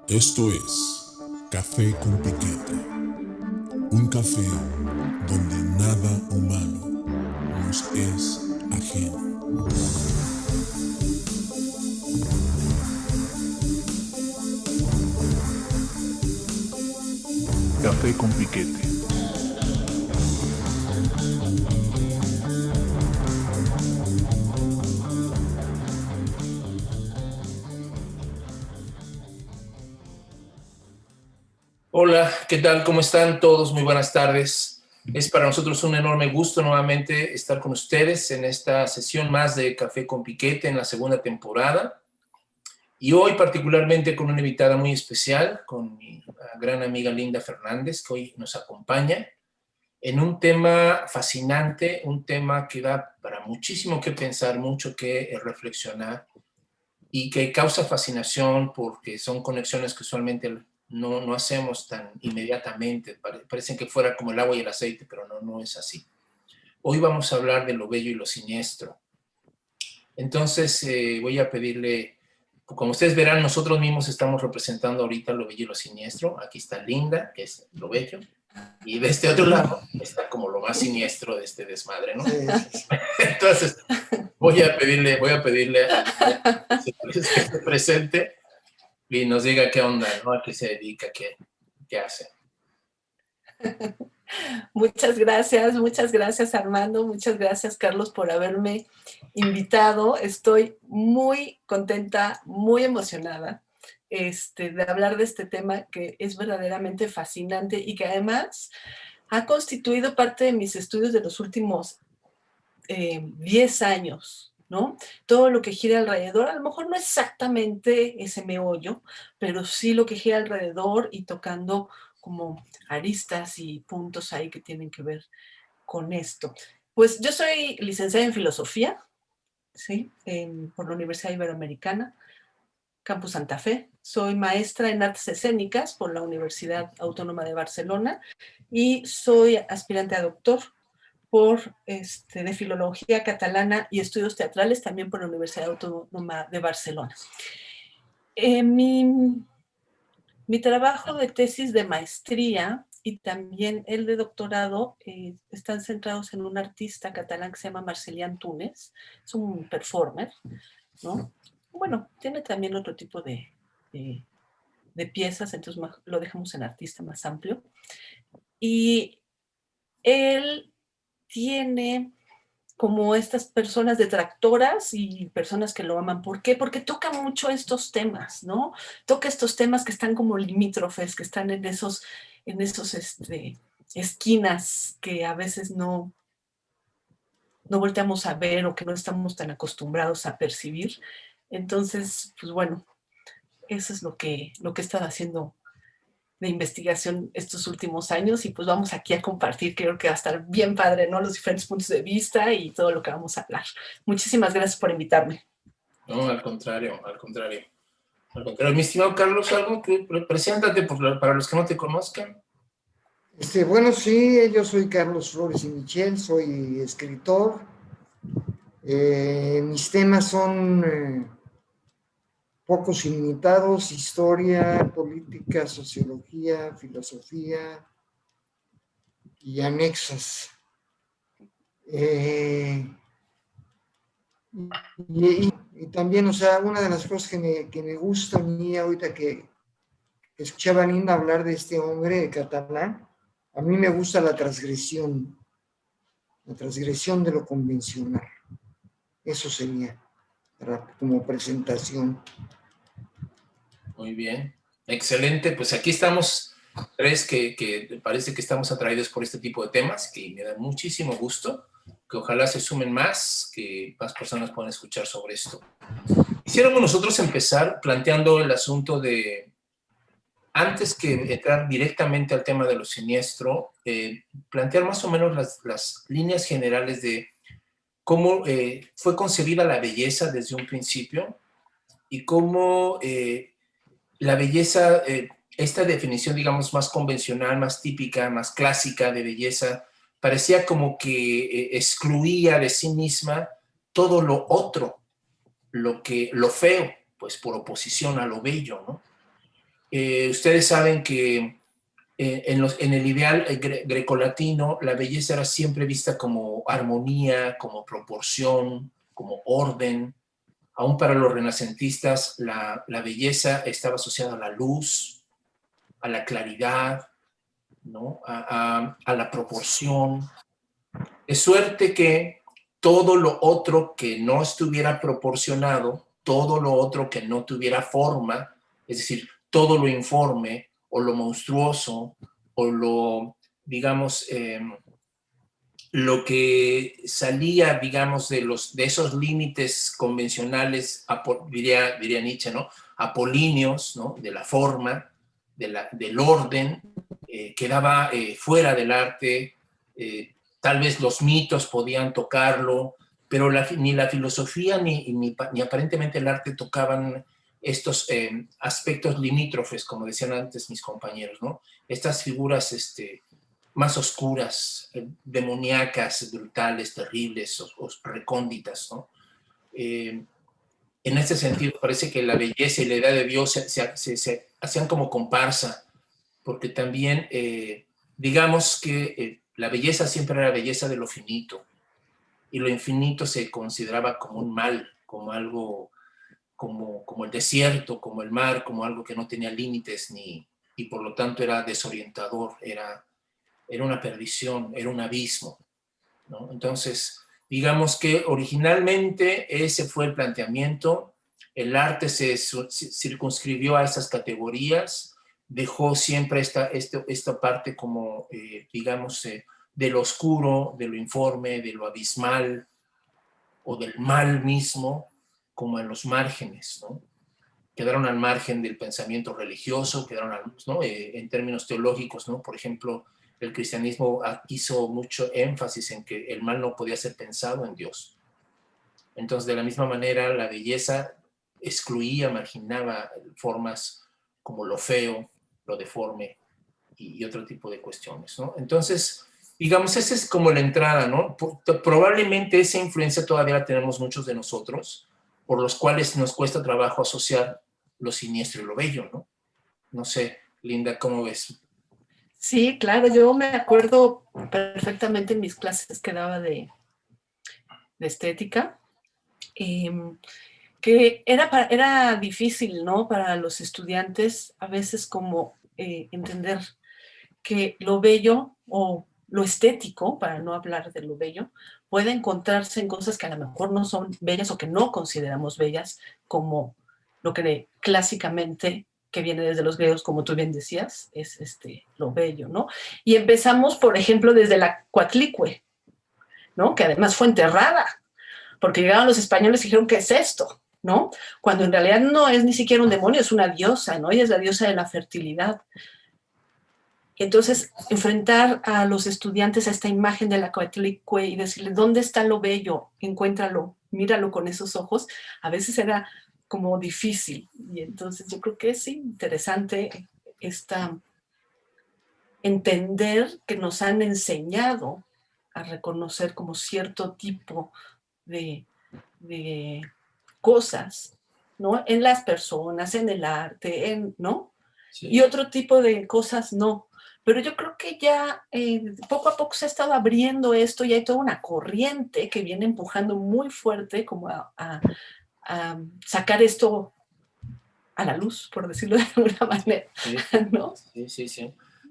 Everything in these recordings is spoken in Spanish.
Esto es Café con Piquete, un café donde nada humano nos es ajeno. Café con Piquete. Hola, ¿qué tal? ¿Cómo están todos? Muy buenas tardes. Es para nosotros un enorme gusto nuevamente estar con ustedes en esta sesión más de Café con Piquete en la segunda temporada. Y hoy particularmente con una invitada muy especial, con mi gran amiga Linda Fernández, que hoy nos acompaña en un tema fascinante, un tema que da para muchísimo que pensar, mucho que reflexionar y que causa fascinación porque son conexiones que usualmente no hacemos tan inmediatamente. Parecen que fuera como el agua y el aceite, pero no es así. Hoy vamos a hablar de lo bello y lo siniestro. Entonces voy a pedirle, como ustedes verán, nosotros mismos estamos representando ahorita lo bello y lo siniestro. Aquí está Linda, que es lo bello, y de este otro lado está como lo más siniestro de este desmadre, ¿no? Entonces voy a pedirle que se presente y nos diga qué onda, ¿no? A qué se dedica, qué hace. Muchas gracias Armando, muchas gracias Carlos por haberme invitado. Estoy muy contenta, muy emocionada de hablar de este tema que es verdaderamente fascinante y que además ha constituido parte de mis estudios de los últimos 10 años, ¿no? Todo lo que gira alrededor, a lo mejor no exactamente ese meollo, pero sí lo que gira alrededor y tocando como aristas y puntos ahí que tienen que ver con esto. Pues yo soy licenciada en filosofía, ¿sí? Por la Universidad Iberoamericana, Campus Santa Fe. Soy maestra en artes escénicas por la Universidad Autónoma de Barcelona y soy aspirante a doctor de Filología Catalana y Estudios Teatrales, también por la Universidad Autónoma de Barcelona. Mi trabajo de tesis de maestría y también el de doctorado están centrados en un artista catalán que se llama Marcelian Túnez, es un performer, ¿no? Bueno, tiene también otro tipo de piezas, entonces lo dejamos en artista más amplio. Y él tiene como estas personas detractoras y personas que lo aman. ¿Por qué? Porque toca mucho estos temas, ¿no? Toca estos temas que están como limítrofes, que están en esos esquinas que a veces no volteamos a ver o que no estamos tan acostumbrados a percibir. Entonces, pues bueno, eso es lo que he estado haciendo de investigación estos últimos años y pues vamos aquí a compartir, creo que va a estar bien padre, ¿no? Los diferentes puntos de vista y todo lo que vamos a hablar. Muchísimas gracias por invitarme. No, al contrario. Mi estimado Carlos, algo que preséntate para los que no te conozcan. Bueno, sí, yo soy Carlos Flores y Michel, soy escritor. Mis temas son pocos y limitados: historia, política, sociología, filosofía y anexos. Y también, o sea, una de las cosas que me gusta a mí ahorita que escuchaba a Linda hablar de este hombre catalán, a mí me gusta la transgresión de lo convencional. Eso sería como presentación. Muy bien, excelente. Pues aquí estamos tres que parece que estamos atraídos por este tipo de temas, que me da muchísimo gusto, que ojalá se sumen más, que más personas puedan escuchar sobre esto. Quisiéramos nosotros empezar planteando el asunto de, antes que entrar directamente al tema de lo siniestro, plantear más o menos las líneas generales de cómo fue concebida la belleza desde un principio y cómo la belleza, esta definición, digamos, más convencional, más típica, más clásica de belleza, parecía como que excluía de sí misma todo lo otro, lo feo, pues por oposición a lo bello, ¿no? Ustedes saben que en el ideal grecolatino la belleza era siempre vista como armonía, como proporción, como orden. Aún para los renacentistas la belleza estaba asociada a la luz, a la claridad, ¿no? a la proporción. De suerte que todo lo otro que no estuviera proporcionado, todo lo otro que no tuviera forma, es decir, todo lo informe o lo monstruoso o lo, digamos, lo que salía, digamos, de esos límites convencionales, diría Nietzsche, ¿no? Apolíneos, ¿no? De la forma, del orden, quedaba fuera del arte. Tal vez los mitos podían tocarlo, pero ni la filosofía ni aparentemente el arte tocaban estos aspectos limítrofes, como decían antes mis compañeros, ¿no? Estas figuras más oscuras, demoníacas, brutales, terribles, o recónditas, ¿no? En este sentido, parece que la belleza y la idea de Dios se hacían como comparsa, porque también, digamos que la belleza siempre era la belleza de lo finito, y lo infinito se consideraba como un mal, como algo, como el desierto, como el mar, como algo que no tenía límites, y por lo tanto era desorientador, era una perdición, era un abismo, ¿no? Entonces, digamos que originalmente ese fue el planteamiento, el arte se circunscribió a esas categorías, dejó siempre esta parte como, digamos, de lo oscuro, de lo informe, de lo abismal, o del mal mismo, como en los márgenes, ¿no? Quedaron al margen del pensamiento religioso, quedaron, ¿no? En términos teológicos, ¿no? Por ejemplo, el cristianismo hizo mucho énfasis en que el mal no podía ser pensado en Dios. Entonces, de la misma manera, la belleza excluía, marginaba formas como lo feo, lo deforme y otro tipo de cuestiones, ¿no? Entonces, digamos, esa es como la entrada, ¿no? Probablemente esa influencia todavía la tenemos muchos de nosotros, por los cuales nos cuesta trabajo asociar lo siniestro y lo bello, ¿no? No sé, Linda, ¿cómo ves? Sí, claro, yo me acuerdo perfectamente en mis clases que daba de estética, que era difícil, ¿no? Para los estudiantes a veces como entender que lo bello o lo estético, para no hablar de lo bello, puede encontrarse en cosas que a lo mejor no son bellas o que no consideramos bellas, como lo que clásicamente, que viene desde los griegos, como tú bien decías, es lo bello, ¿no? Y empezamos, por ejemplo, desde la Coatlicue, ¿no? Que además fue enterrada, porque llegaron los españoles y dijeron, ¿qué es esto? ¿No? Cuando en realidad no es ni siquiera un demonio, es una diosa, ¿no? Ella es la diosa de la fertilidad. Entonces, enfrentar a los estudiantes a esta imagen de la Coatlicue y decirles, ¿dónde está lo bello? Encuéntralo, míralo con esos ojos, a veces era como difícil. Y entonces yo creo que es interesante entender que nos han enseñado a reconocer como cierto tipo de cosas, ¿no? En las personas, en el arte, ¿no? Sí. Y otro tipo de cosas no. Pero yo creo que ya poco a poco se ha estado abriendo esto y hay toda una corriente que viene empujando muy fuerte como a sacar esto a la luz, por decirlo de alguna manera, sí. ¿no? Sí.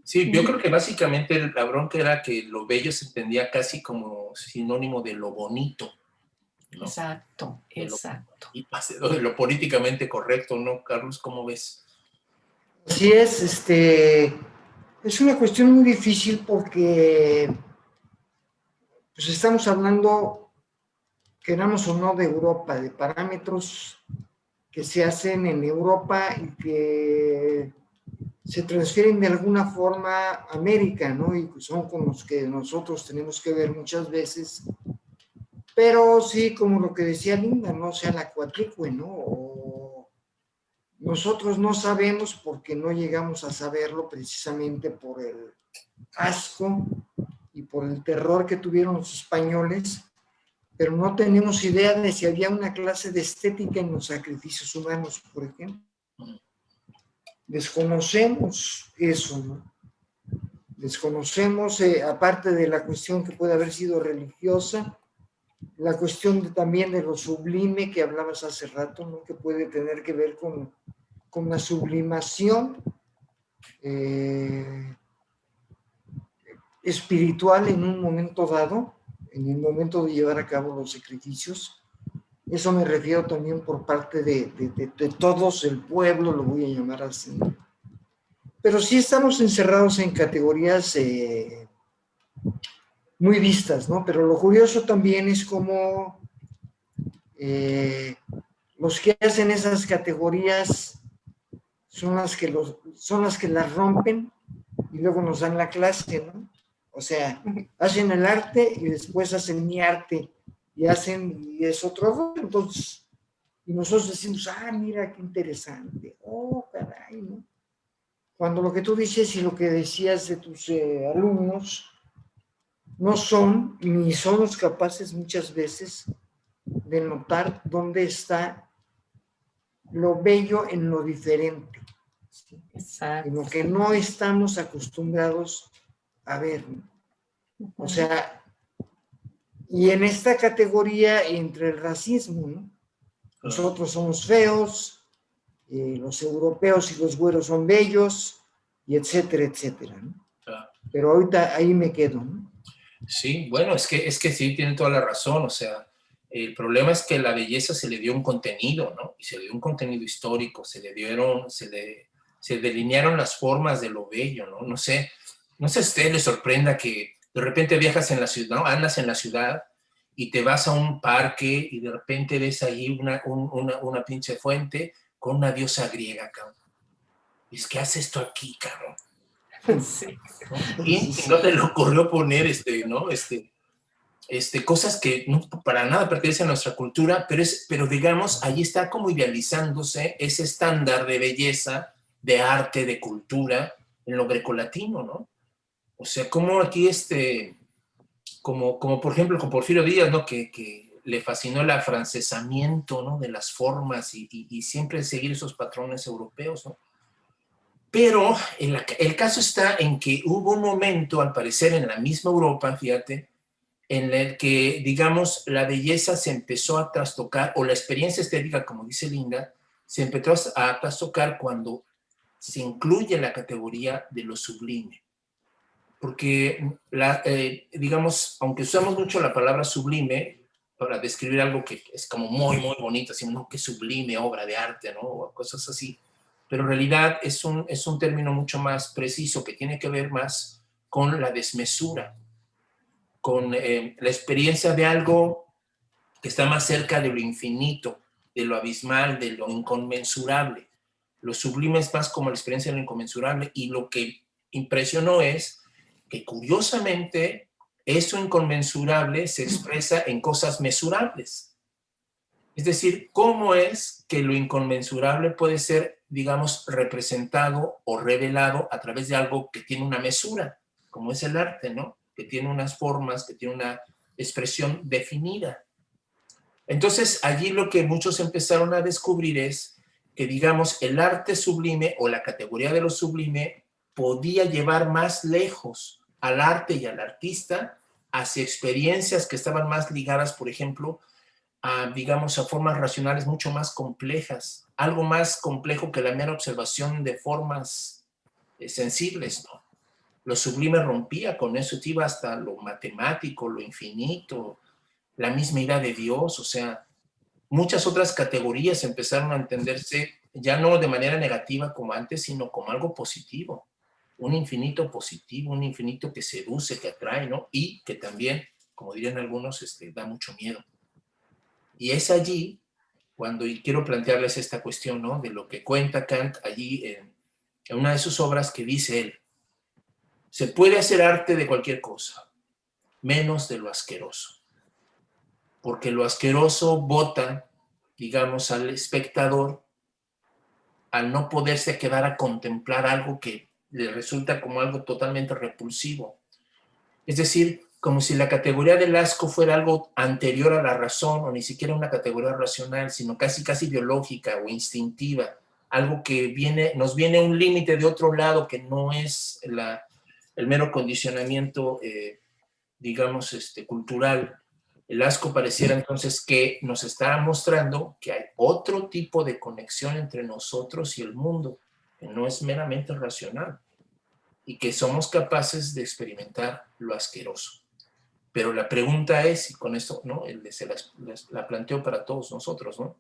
Sí, yo creo que básicamente la bronca era que lo bello se entendía casi como sinónimo de lo bonito, ¿no? Exacto. Y de lo políticamente correcto, ¿no, Carlos? ¿Cómo ves? Así es una cuestión muy difícil porque pues estamos hablando, queramos o no, de Europa, de parámetros que se hacen en Europa y que se transfieren de alguna forma a América, ¿no? Y son con los que nosotros tenemos que ver muchas veces. Pero sí, como lo que decía Linda, ¿no? O sea, la Coatlicue, ¿no? O nosotros no sabemos porque no llegamos a saberlo precisamente por el asco y por el terror que tuvieron los españoles pero no tenemos idea de si había una clase de estética en los sacrificios humanos, por ejemplo. Desconocemos eso, ¿no? Desconocemos, aparte de la cuestión que puede haber sido religiosa, la cuestión también de lo sublime que hablabas hace rato, ¿no? Que puede tener que ver con la sublimación espiritual en un momento dado, en el momento de llevar a cabo los sacrificios. Eso me refiero también por parte de todos, el pueblo, lo voy a llamar así. Pero sí estamos encerrados en categorías muy vistas, ¿no? Pero lo curioso también es cómo los que hacen esas categorías son las que las rompen y luego nos dan la clase, ¿no? O sea, hacen el arte y después hacen mi arte y es otro, entonces, y nosotros decimos, mira qué interesante, caray, ¿no? Cuando lo que tú dices y lo que decías de tus alumnos no son, ni son los capaces muchas veces de notar dónde está lo bello en lo diferente, ¿sí? Exacto. En lo que no estamos acostumbrados a ver, ¿no? O sea, y en esta categoría entre el racismo, ¿no? Nosotros somos feos, los europeos y los güeros son bellos, y etcétera, etcétera, ¿no? Pero ahorita ahí me quedo, ¿no? Sí, bueno, es que sí, tiene toda la razón, o sea, el problema es que la belleza se le dio un contenido, ¿no? Y se le dio un contenido histórico, se delinearon las formas de lo bello, ¿no? No sé si a usted le sorprenda que de repente viajas en la ciudad, ¿no? Andas en la ciudad y te vas a un parque y de repente ves ahí una pinche fuente con una diosa griega, cabrón. Y es, ¿qué hace esto aquí, cabrón? Sí. Y no te le ocurrió poner ¿no? Cosas que no, para nada pertenecen a nuestra cultura, pero digamos, ahí está como idealizándose ese estándar de belleza, de arte, de cultura en lo grecolatino, ¿no? O sea, como aquí como por ejemplo con Porfirio Díaz, ¿no? Que le fascinó el afrancesamiento, ¿no? De las formas y siempre seguir esos patrones europeos, ¿no? Pero el caso está en que hubo un momento, al parecer, en la misma Europa, fíjate, en el que, digamos, la belleza se empezó a trastocar, o la experiencia estética, como dice Linda, se empezó a trastocar cuando se incluye la categoría de lo sublime. Porque, digamos, aunque usamos mucho la palabra sublime para describir algo que es como muy, muy bonito, así, no, qué sublime obra de arte, ¿no? O cosas así. Pero en realidad es un término mucho más preciso que tiene que ver más con la desmesura, con la experiencia de algo que está más cerca de lo infinito, de lo abismal, de lo inconmensurable. Lo sublime es más como la experiencia de lo inconmensurable, y lo que impresionó es que curiosamente eso inconmensurable se expresa en cosas mesurables. Es decir, ¿cómo es que lo inconmensurable puede ser, digamos, representado o revelado a través de algo que tiene una mesura, como es el arte, ¿no? Que tiene unas formas, que tiene una expresión definida. Entonces, allí lo que muchos empezaron a descubrir es que, digamos, el arte sublime o la categoría de lo sublime podía llevar más lejos al arte y al artista hacia experiencias que estaban más ligadas, por ejemplo, digamos, a formas racionales mucho más complejas, algo más complejo que la mera observación de formas sensibles, ¿no? Lo sublime rompía con eso, iba hasta lo matemático, lo infinito, la misma idea de Dios, o sea, muchas otras categorías empezaron a entenderse ya no de manera negativa como antes, sino como algo positivo, un infinito positivo, un infinito que seduce, que atrae, ¿no? Y que también, como dirían algunos, da mucho miedo. Y es allí cuando quiero plantearles esta cuestión, ¿no? De lo que cuenta Kant allí en una de sus obras, que dice él: se puede hacer arte de cualquier cosa, menos de lo asqueroso. Porque lo asqueroso bota, digamos, al espectador al no poderse quedar a contemplar algo que le resulta como algo totalmente repulsivo. Es decir, como si la categoría del asco fuera algo anterior a la razón, o ni siquiera una categoría racional, sino casi biológica o instintiva, algo que nos viene a un límite de otro lado que no es el mero condicionamiento, digamos, cultural. El asco pareciera entonces que nos está mostrando que hay otro tipo de conexión entre nosotros y el mundo, que no es meramente racional, y que somos capaces de experimentar lo asqueroso. Pero la pregunta es, y con esto, ¿no?, la planteo para todos nosotros, ¿no?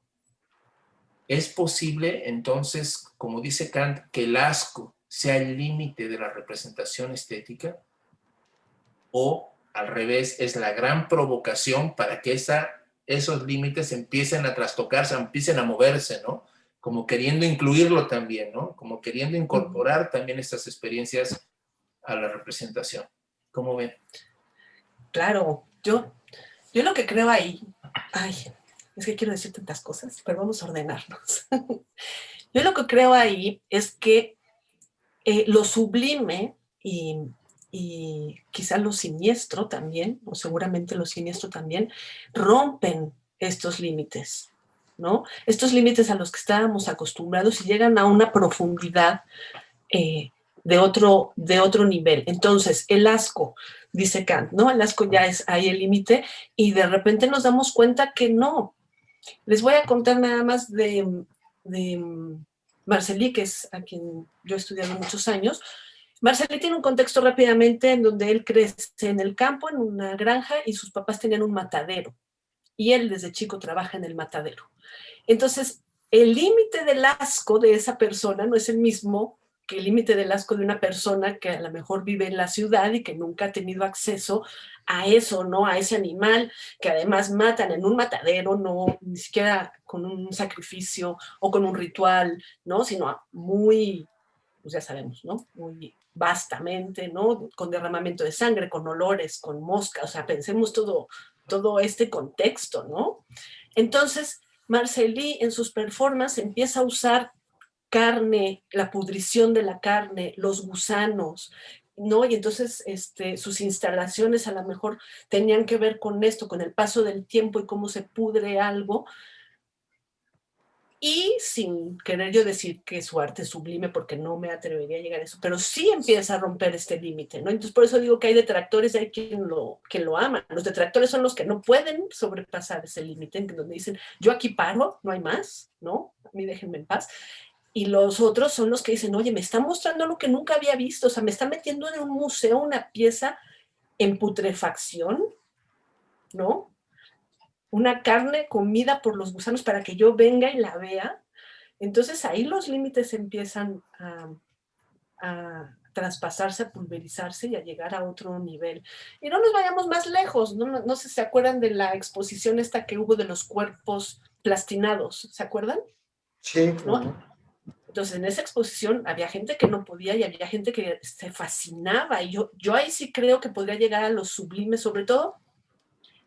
¿Es posible entonces, como dice Kant, que el asco sea el límite de la representación estética? ¿O al revés, es la gran provocación para que esos límites empiecen a trastocarse, empiecen a moverse, ¿no? Como queriendo incluirlo también, ¿no? Como queriendo incorporar también estas experiencias a la representación. ¿Cómo ven? Claro, yo lo que creo ahí, es que quiero decir tantas cosas, pero vamos a ordenarnos. Yo lo que creo ahí es que lo sublime y quizá lo siniestro también, o seguramente lo siniestro también, rompen estos límites, ¿no? Estos límites a los que estábamos acostumbrados y llegan a una profundidad de otro nivel. Entonces, el asco, dice Kant, ¿no? El asco ya es ahí el límite y de repente nos damos cuenta que no. Les voy a contar nada más de Marcellí, que es a quien yo he estudiado muchos años. Marcellí tiene un contexto rápidamente en donde él crece en el campo, en una granja, y sus papás tenían un matadero. Y él desde chico trabaja en el matadero. Entonces, el límite del asco de esa persona no es el mismo que el límite del asco de una persona que a lo mejor vive en la ciudad y que nunca ha tenido acceso a eso, ¿no? A ese animal que además matan en un matadero, no ni siquiera con un sacrificio o con un ritual, ¿no? Sino muy, pues ya sabemos, ¿no? Muy vastamente, ¿no? Con derramamiento de sangre, con olores, con moscas, o sea, pensemos todo este contexto, ¿no? Entonces, Marcellí en sus performances empieza a usar carne, la pudrición de la carne, los gusanos, ¿no? Y entonces sus instalaciones a lo mejor tenían que ver con esto, con el paso del tiempo y cómo se pudre algo. Y sin querer yo decir que su arte es sublime, porque no me atrevería a llegar a eso, pero sí empieza a romper este límite, ¿no? Entonces por eso digo que hay detractores, hay quien lo ama. Los detractores son los que no pueden sobrepasar ese límite, en donde dicen, yo aquí paro, no hay más, ¿no? A mí déjenme en paz. Y los otros son los que dicen, oye, me está mostrando lo que nunca había visto, o sea, me está metiendo en un museo una pieza en putrefacción, ¿no? Una carne comida por los gusanos para que yo venga y la vea. Entonces ahí los límites empiezan a traspasarse, a pulverizarse y a llegar a otro nivel. Y no nos vayamos más lejos, no sé si se acuerdan de la exposición esta que hubo de los cuerpos plastinados, ¿se acuerdan? Sí, ¿no? Entonces, en esa exposición había gente que no podía y había gente que se fascinaba. Y yo ahí sí creo que podría llegar a lo sublime, sobre todo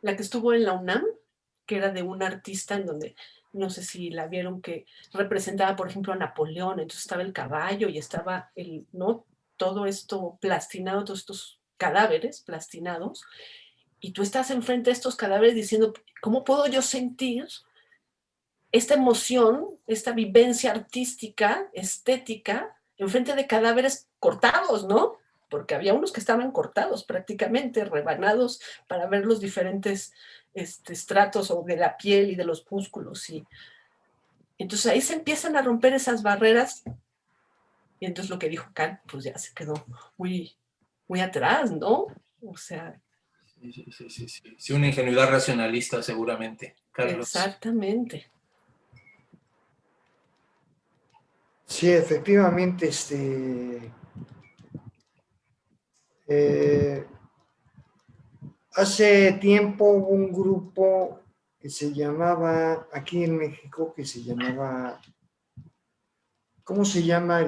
la que estuvo en la UNAM, que era de un artista en donde, no sé si la vieron, que representaba, por ejemplo, a Napoleón. Entonces estaba el caballo y estaba ¿no? Todo esto plastinado, todos estos cadáveres plastinados. Y tú estás enfrente de estos cadáveres diciendo, ¿cómo puedo yo sentir esta emoción, esta vivencia artística, estética, enfrente de cadáveres cortados, ¿no? Porque había unos que estaban cortados prácticamente, rebanados, para ver los diferentes estratos o de la piel y de los músculos. Y entonces ahí se empiezan a romper esas barreras. Y entonces lo que dijo Kant, pues ya se quedó muy, muy atrás, ¿no? O sea... Sí, una ingenuidad racionalista seguramente, Carlos. Exactamente. Sí, efectivamente, hace tiempo hubo un grupo que se llamaba, aquí en México, que se llamaba, ¿cómo se llama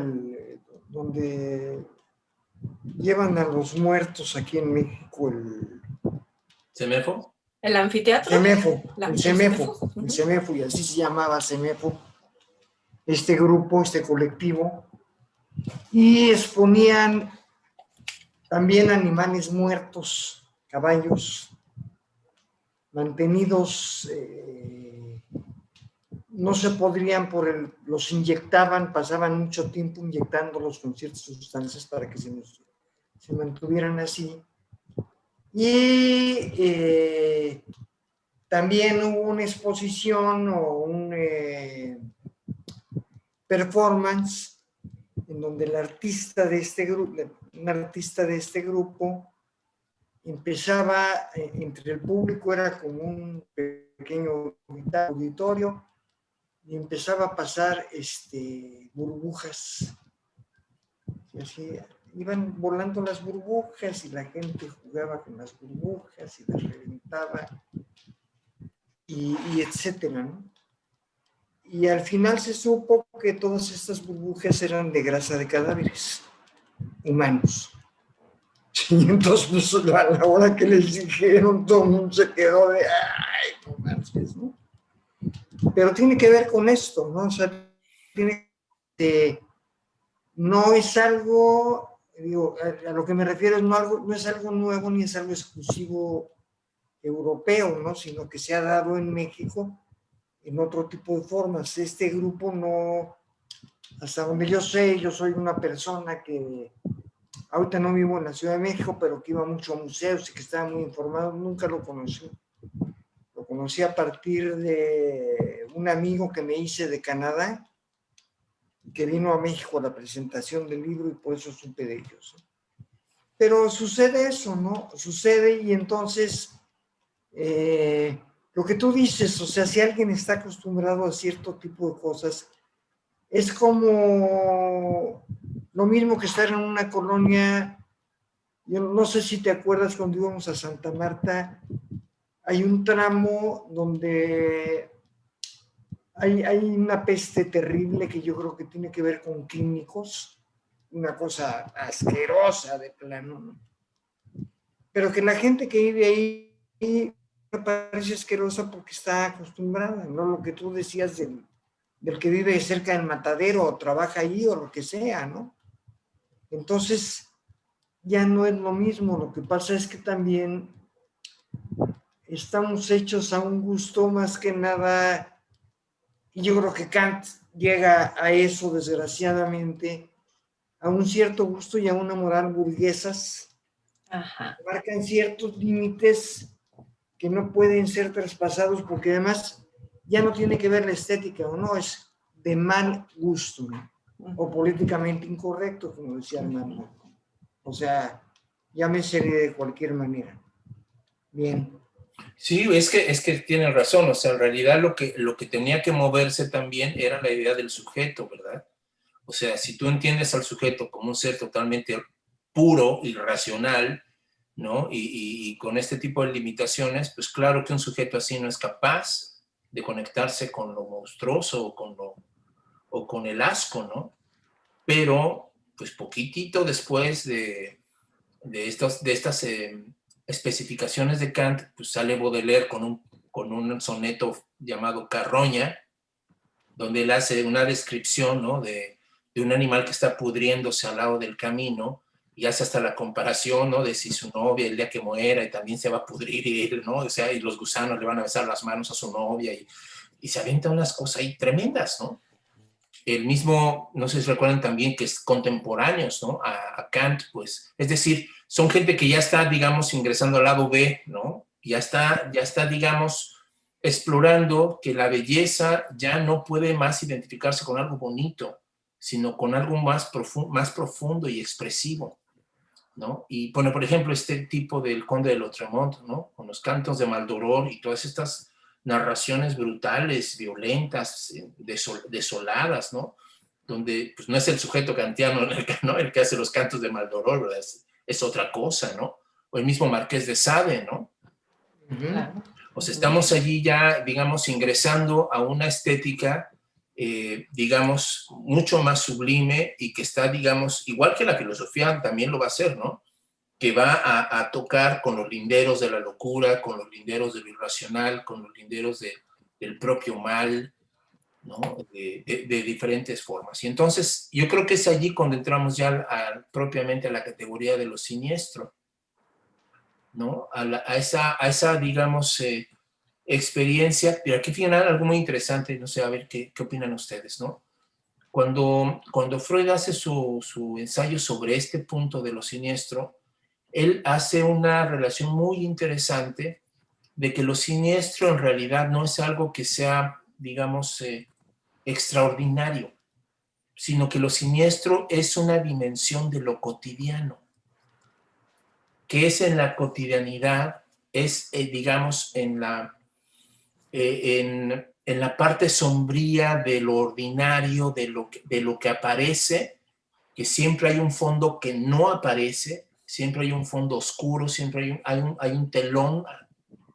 donde llevan a los muertos aquí en México? ¿CEMEFO? ¿El anfiteatro? El CEMEFO, y así se llamaba CEMEFO, este grupo, este colectivo, y exponían también animales muertos, caballos mantenidos, no se podrían los inyectaban, pasaban mucho tiempo inyectándolos con ciertas sustancias para que se mantuvieran así. Y también hubo una exposición o un performance en donde un artista de este grupo empezaba, entre el público era como un pequeño auditorio, y empezaba a pasar burbujas. Y así iban volando las burbujas y la gente jugaba con las burbujas y las reventaba y etcétera, ¿no? Y al final se supo que todas estas burbujas eran de grasa de cadáveres humanos. Y entonces, pues, a la hora que les dijeron, todo el mundo se quedó de, ay, no manches, ¿no? Pero tiene que ver con esto, ¿no? O sea, no es algo, digo, a lo que me refiero, no es algo nuevo ni es algo exclusivo europeo, ¿no? Sino que se ha dado en México en otro tipo de formas. Este grupo no, hasta donde yo sé, yo soy una persona que ahorita no vivo en la Ciudad de México, pero que iba mucho a museos y que estaba muy informado, nunca lo conocí. Lo conocí a partir de un amigo que me hice de Canadá, que vino a México a la presentación del libro y por eso supe de ellos. Pero sucede eso, ¿no? Sucede y entonces lo que tú dices, o sea, si alguien está acostumbrado a cierto tipo de cosas, es como lo mismo que estar en una colonia. Yo no sé si te acuerdas cuando íbamos a Santa Marta, hay un tramo donde hay una peste terrible que yo creo que tiene que ver con químicos, una cosa asquerosa de plano, ¿no? Pero que la gente que vive ahí me parece asquerosa porque está acostumbrada, ¿no? Lo que tú decías del que vive cerca del matadero o trabaja ahí o lo que sea, ¿no? Entonces ya no es lo mismo. Lo que pasa es que también estamos hechos a un gusto más que nada, y yo creo que Kant llega a eso, desgraciadamente, a un cierto gusto y a una moral burguesas. Ajá. Marcan ciertos límites que no pueden ser traspasados porque además ya no tiene que ver la estética o no, es de mal gusto, ¿no? O políticamente incorrecto, como decía Armando. O sea, llámese de cualquier manera. Bien. Sí, es que tienen razón, o sea, en realidad lo que tenía que moverse también era la idea del sujeto, ¿verdad? O sea, si tú entiendes al sujeto como un ser totalmente puro y racional, ¿no? Y con este tipo de limitaciones, pues claro que un sujeto así no es capaz de conectarse con lo monstruoso o con el asco, ¿no? Pero, pues poquitito después de estas especificaciones de Kant, pues sale Baudelaire con un soneto llamado Carroña, donde él hace una descripción, ¿no? de un animal que está pudriéndose al lado del camino, y hace hasta la comparación, ¿no? De si su novia el día que muera y también se va a pudrir él, ¿no? O sea, y los gusanos le van a besar las manos a su novia y se avientan unas cosas ahí tremendas, ¿no? El mismo, no sé si recuerdan también que es contemporáneos, ¿no? A Kant, pues, es decir, son gente que ya está, digamos, ingresando al lado B, ¿no? Ya está, digamos, explorando que la belleza ya no puede más identificarse con algo bonito, sino con algo más profundo y expresivo, ¿no? Y pone, por ejemplo, este tipo del Conde de Lautremont, ¿no? Con los cantos de Maldoror y todas estas narraciones brutales, violentas, desoladas, ¿no? Donde pues, no es el sujeto kantiano, ¿no? El que hace los cantos de Maldoror, ¿verdad? Es otra cosa, ¿no? O el mismo Marqués de Sade, ¿no? Claro. O sea, estamos allí ya, digamos, ingresando a una estética, digamos, mucho más sublime y que está, digamos, igual que la filosofía también lo va a hacer, ¿no? Que va a tocar con los linderos de la locura, con los linderos de lo irracional, con los linderos del propio mal, ¿no? De diferentes formas. Y entonces, yo creo que es allí cuando entramos ya propiamente a la categoría de lo siniestro, ¿no? A esa digamos, experiencia. Pero aquí final algo muy interesante, no sé, a ver qué opinan ustedes, ¿no? Cuando Freud hace su ensayo sobre este punto de lo siniestro, él hace una relación muy interesante de que lo siniestro en realidad no es algo que sea, digamos, extraordinario, sino que lo siniestro es una dimensión de lo cotidiano, que es en la cotidianidad, es, digamos, en la parte sombría de lo ordinario, de lo que aparece, que siempre hay un fondo que no aparece, siempre hay un fondo oscuro, siempre hay un telón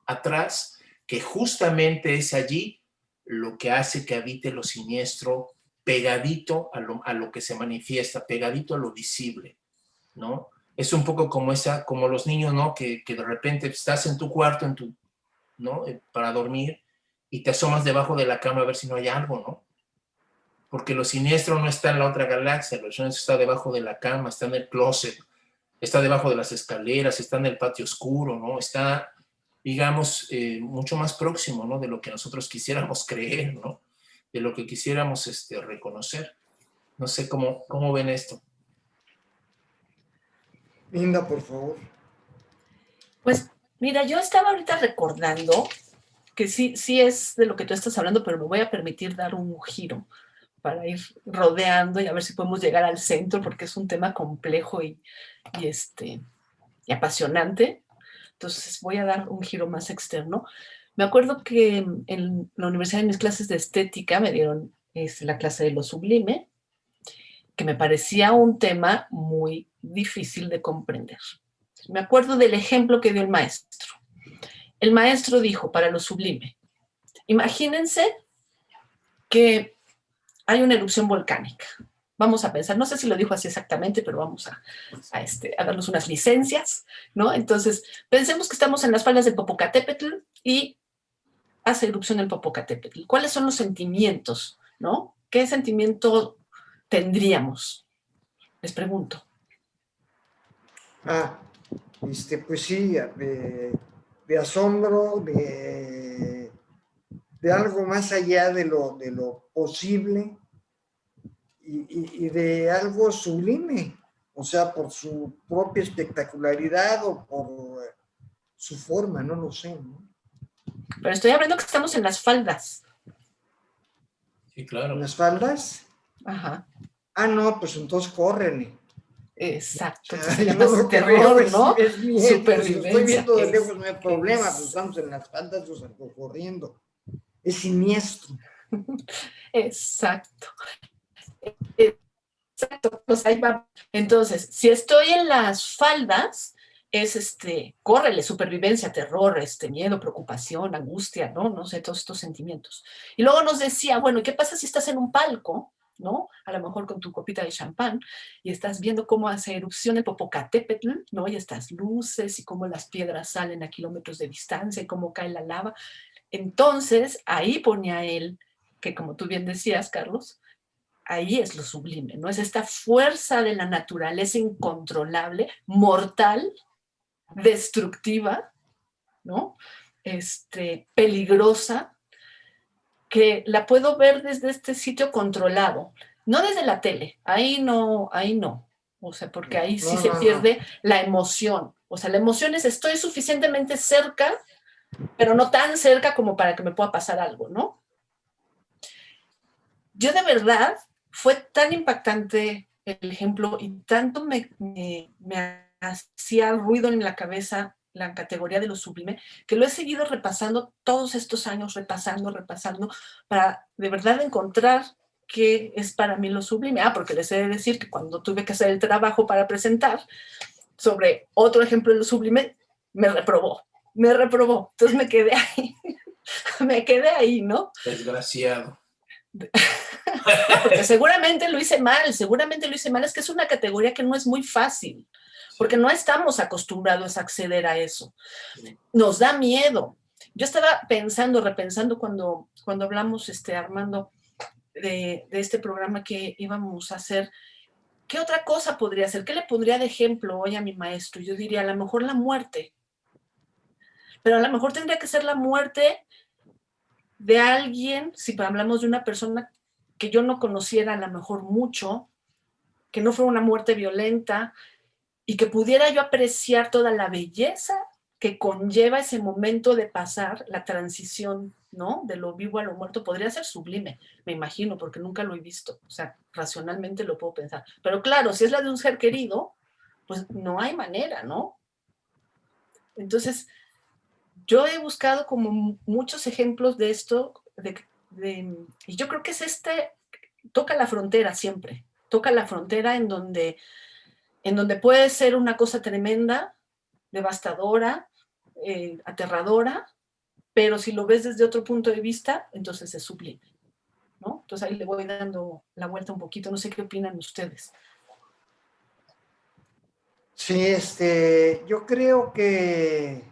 atrás, que justamente es allí lo que hace que habite lo siniestro pegadito a lo que se manifiesta, pegadito a lo visible, ¿no? Es un poco como los niños, ¿no? Que de repente estás en tu cuarto, ¿no? Para dormir, y te asomas debajo de la cama a ver si no hay algo, ¿no? Porque lo siniestro no está en la otra galaxia, lo siniestro está debajo de la cama, está en el closet, está debajo de las escaleras, está en el patio oscuro, ¿no? Está, digamos, mucho más próximo, ¿no? De lo que nosotros quisiéramos creer, ¿no? De lo que quisiéramos reconocer. No sé cómo ven esto. Linda, por favor. Pues mira, yo estaba ahorita recordando que sí es de lo que tú estás hablando, pero me voy a permitir dar un giro para ir rodeando y a ver si podemos llegar al centro, porque es un tema complejo y apasionante. Entonces voy a dar un giro más externo. Me acuerdo que en la universidad, en mis clases de estética, me dieron la clase de lo sublime, que me parecía un tema muy difícil de comprender. Me acuerdo del ejemplo que dio el maestro. El maestro dijo, para lo sublime, imagínense que hay una erupción volcánica. Vamos a pensar, no sé si lo dijo así exactamente, pero vamos a darnos unas licencias, ¿no? Entonces, pensemos que estamos en las faldas del Popocatépetl y hace erupción el Popocatépetl. ¿Cuáles son los sentimientos, no? ¿Qué sentimiento tendríamos? Les pregunto. Pues sí, de asombro, de algo más allá de lo posible y de algo sublime, o sea, por su propia espectacularidad o por su forma, no lo sé, ¿no? Pero estoy hablando que estamos en las faldas. Sí, claro. ¿En las faldas? Ajá. No, pues entonces córrenle. Exacto. Se llama terror, ¿no? Es miedo. Supervivencia. Estoy viendo de lejos, no hay problema, pues estamos en las faldas, yo salgo corriendo. Es siniestro. Exacto. Exacto. Pues ahí va. Entonces, si estoy en las faldas, es córrele, supervivencia, terror, miedo, preocupación, angustia, no sé, todos estos sentimientos. Y luego nos decía, bueno, ¿y qué pasa si estás en un palco, ¿no? A lo mejor con tu copita de champán y estás viendo cómo hace erupción el Popocatépetl, ¿no? Y estas luces y cómo las piedras salen a kilómetros de distancia y cómo cae la lava. Entonces, ahí ponía él, que como tú bien decías, Carlos, ahí es lo sublime, ¿no? Es esta fuerza de la naturaleza incontrolable, mortal, destructiva, ¿no? Peligrosa, que la puedo ver desde este sitio controlado, no desde la tele, ahí no, o sea, porque ahí sí se pierde la emoción, o sea, la emoción es estoy suficientemente cerca, pero no tan cerca como para que me pueda pasar algo, ¿no? Yo de verdad, fue tan impactante el ejemplo y tanto me hacía ruido en la cabeza la categoría de lo sublime, que lo he seguido repasando todos estos años, repasando, para de verdad encontrar qué es para mí lo sublime. Porque les he de decir que cuando tuve que hacer el trabajo para presentar sobre otro ejemplo de lo sublime, me reprobó. Entonces me quedé ahí, ¿no? Desgraciado. Porque seguramente lo hice mal, es que es una categoría que no es muy fácil, porque no estamos acostumbrados a acceder a eso. Nos da miedo. Yo estaba repensando cuando hablamos, Armando, de este programa que íbamos a hacer, ¿qué otra cosa podría ser? ¿Qué le pondría de ejemplo hoy a mi maestro? Yo diría, a lo mejor la muerte, pero a lo mejor tendría que ser la muerte de alguien, si hablamos de una persona que yo no conociera a lo mejor mucho, que no fuera una muerte violenta y que pudiera yo apreciar toda la belleza que conlleva ese momento de pasar la transición, ¿no? De lo vivo a lo muerto. Podría ser sublime, me imagino, porque nunca lo he visto. O sea, racionalmente lo puedo pensar. Pero claro, si es la de un ser querido, pues no hay manera, ¿no? Entonces, yo he buscado como muchos ejemplos de esto, y yo creo que es toca la frontera siempre, toca la frontera en donde puede ser una cosa tremenda, devastadora, aterradora, pero si lo ves desde otro punto de vista, entonces es sublime, ¿no? Entonces ahí le voy dando la vuelta un poquito, no sé qué opinan ustedes. Sí, yo creo que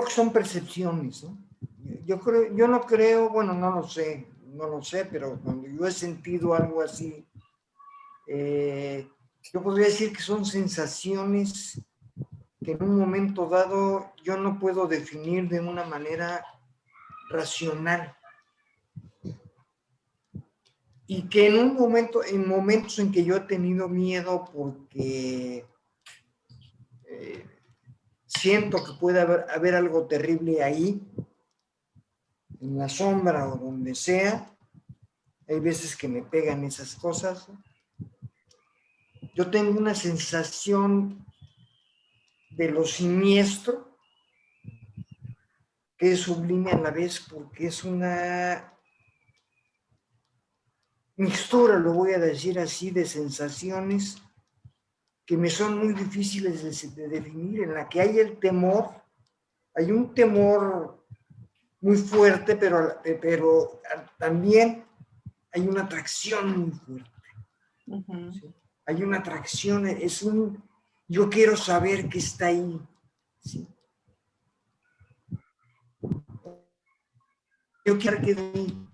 son percepciones, ¿no? Yo no creo, bueno, no lo sé, pero cuando yo he sentido algo así, yo podría decir que son sensaciones que en un momento dado yo no puedo definir de una manera racional. Y que en momentos en que yo he tenido miedo porque siento que puede haber algo terrible ahí, en la sombra o donde sea, hay veces que me pegan esas cosas. Yo tengo una sensación de lo siniestro, que es sublime a la vez, porque es una mixtura, lo voy a decir así, de sensaciones que me son muy difíciles de definir, en la que hay el temor, hay un temor muy fuerte, pero también hay una atracción muy fuerte. Uh-huh. ¿Sí? Hay una atracción, yo quiero saber qué está ahí. ¿Sí? Yo quiero que ahí.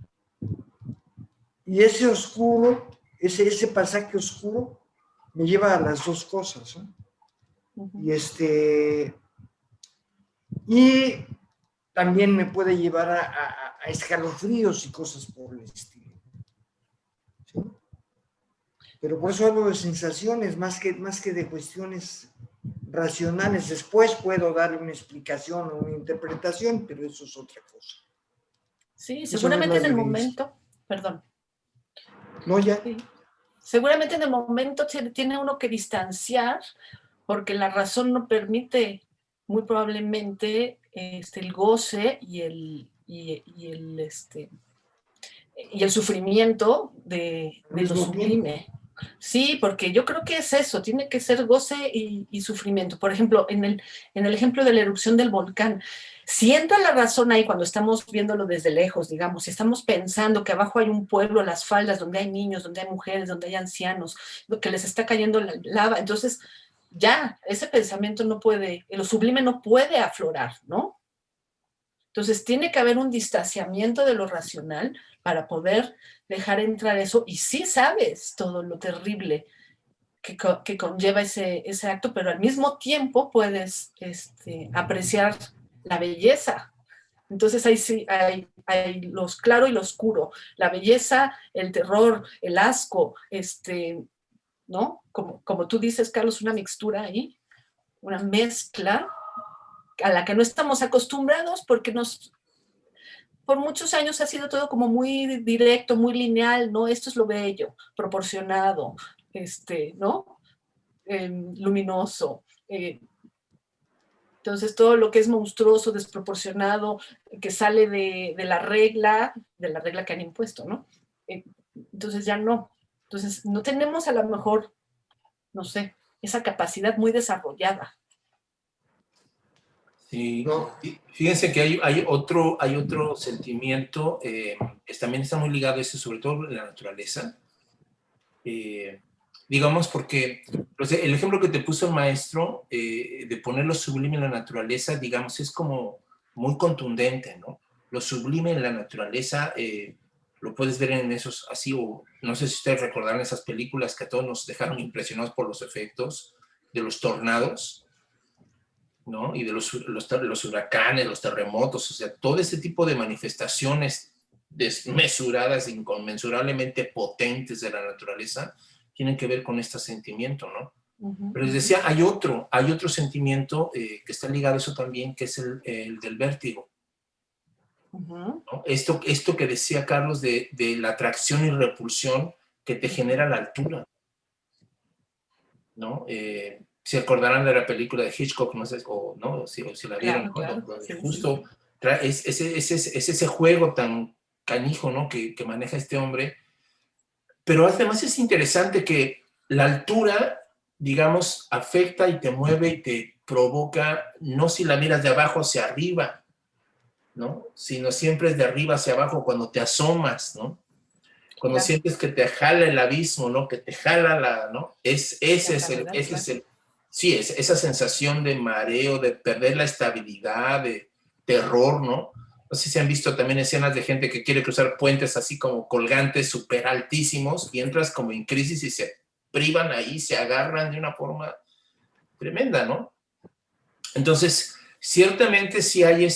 Y ese oscuro, ese pasaje oscuro, me lleva a las dos cosas, ¿no? Uh-huh. Y también me puede llevar a escalofríos y cosas por el estilo. ¿Sí? Pero por eso hablo de sensaciones, más que de cuestiones racionales. Después puedo darle una explicación o una interpretación, pero eso es otra cosa. Sí, seguramente en el momento, perdón. No, ya. Sí. Seguramente en el momento tiene uno que distanciar, porque la razón no permite, muy probablemente, el goce y el sufrimiento de lo sublime. Sí, porque yo creo que es eso, tiene que ser goce y sufrimiento. Por ejemplo, en el ejemplo de la erupción del volcán, si entra la razón ahí cuando estamos viéndolo desde lejos, digamos, si estamos pensando que abajo hay un pueblo, las faldas, donde hay niños, donde hay mujeres, donde hay ancianos, que les está cayendo la lava, entonces ya, ese pensamiento no puede, lo sublime no puede aflorar, ¿no? Entonces tiene que haber un distanciamiento de lo racional para poder dejar entrar eso, y sí sabes todo lo terrible que conlleva ese acto, pero al mismo tiempo puedes apreciar la belleza. Entonces ahí sí hay lo claro y lo oscuro, la belleza, el terror, el asco, ¿no? Como tú dices, Carlos, una mixtura ahí, una mezcla a la que no estamos acostumbrados porque por muchos años ha sido todo como muy directo, muy lineal, ¿no? Esto es lo bello, proporcionado, ¿no? Luminoso. Entonces, todo lo que es monstruoso, desproporcionado, que sale de la regla que han impuesto, ¿no? Entonces ya no. Entonces, no tenemos a lo mejor, no sé, esa capacidad muy desarrollada. Sí, no. Fíjense que hay otro sentimiento que también está muy ligado a eso, sobre todo en la naturaleza. Digamos, porque el ejemplo que te puso el maestro de poner lo sublime en la naturaleza, digamos, es como muy contundente, ¿no? Lo sublime en la naturaleza lo puedes ver en esos, así, o no sé si ustedes recordarán esas películas que a todos nos dejaron impresionados por los efectos de los tornados. ¿no? Y de los huracanes, los terremotos, o sea, todo ese tipo de manifestaciones desmesuradas, inconmensurablemente potentes de la naturaleza, tienen que ver con este sentimiento, ¿no? Pero les decía, hay otro sentimiento que está ligado a eso también, que es el del vértigo. ¿No? Esto que decía Carlos de la atracción y repulsión que te genera la altura, ¿no? Se acordarán de la película de Hitchcock, no sé, o si la vieron, claro, ¿no? sí, Justo es ese juego tan canijo, ¿no? que maneja este hombre, pero además es interesante que la altura, digamos, afecta y te mueve y te provoca, no si la miras de abajo hacia arriba, ¿no? Sino siempre es de arriba hacia abajo cuando te asomas, ¿no? Cuando Claro. sientes que te jala el abismo, ¿no? Que te jala ¿no? Esa sensación de mareo, de perder la estabilidad, de terror, ¿no? No sé si han visto también escenas de gente que quiere cruzar puentes así como colgantes súper altísimos y entras como en crisis y se privan ahí, se agarran de una forma tremenda, ¿no? Entonces, ciertamente sí hay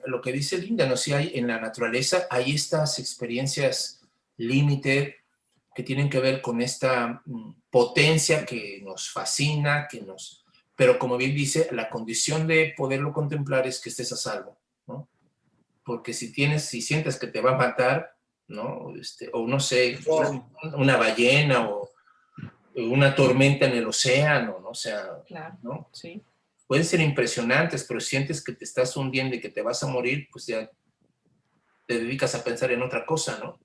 lo que dice Linda, ¿no? Sí hay en la naturaleza, hay estas experiencias límite que tienen que ver con esta potencia que nos fascina, pero como bien dice, la condición de poderlo contemplar es que estés a salvo, ¿no? Porque si sientes que te va a matar, ¿no? O no sé, una ballena o una tormenta en el océano, ¿no? O sea, Claro, ¿no? sí. Pueden ser impresionantes, pero sientes que te estás hundiendo y que te vas a morir, pues ya te dedicas a pensar en otra cosa, ¿no?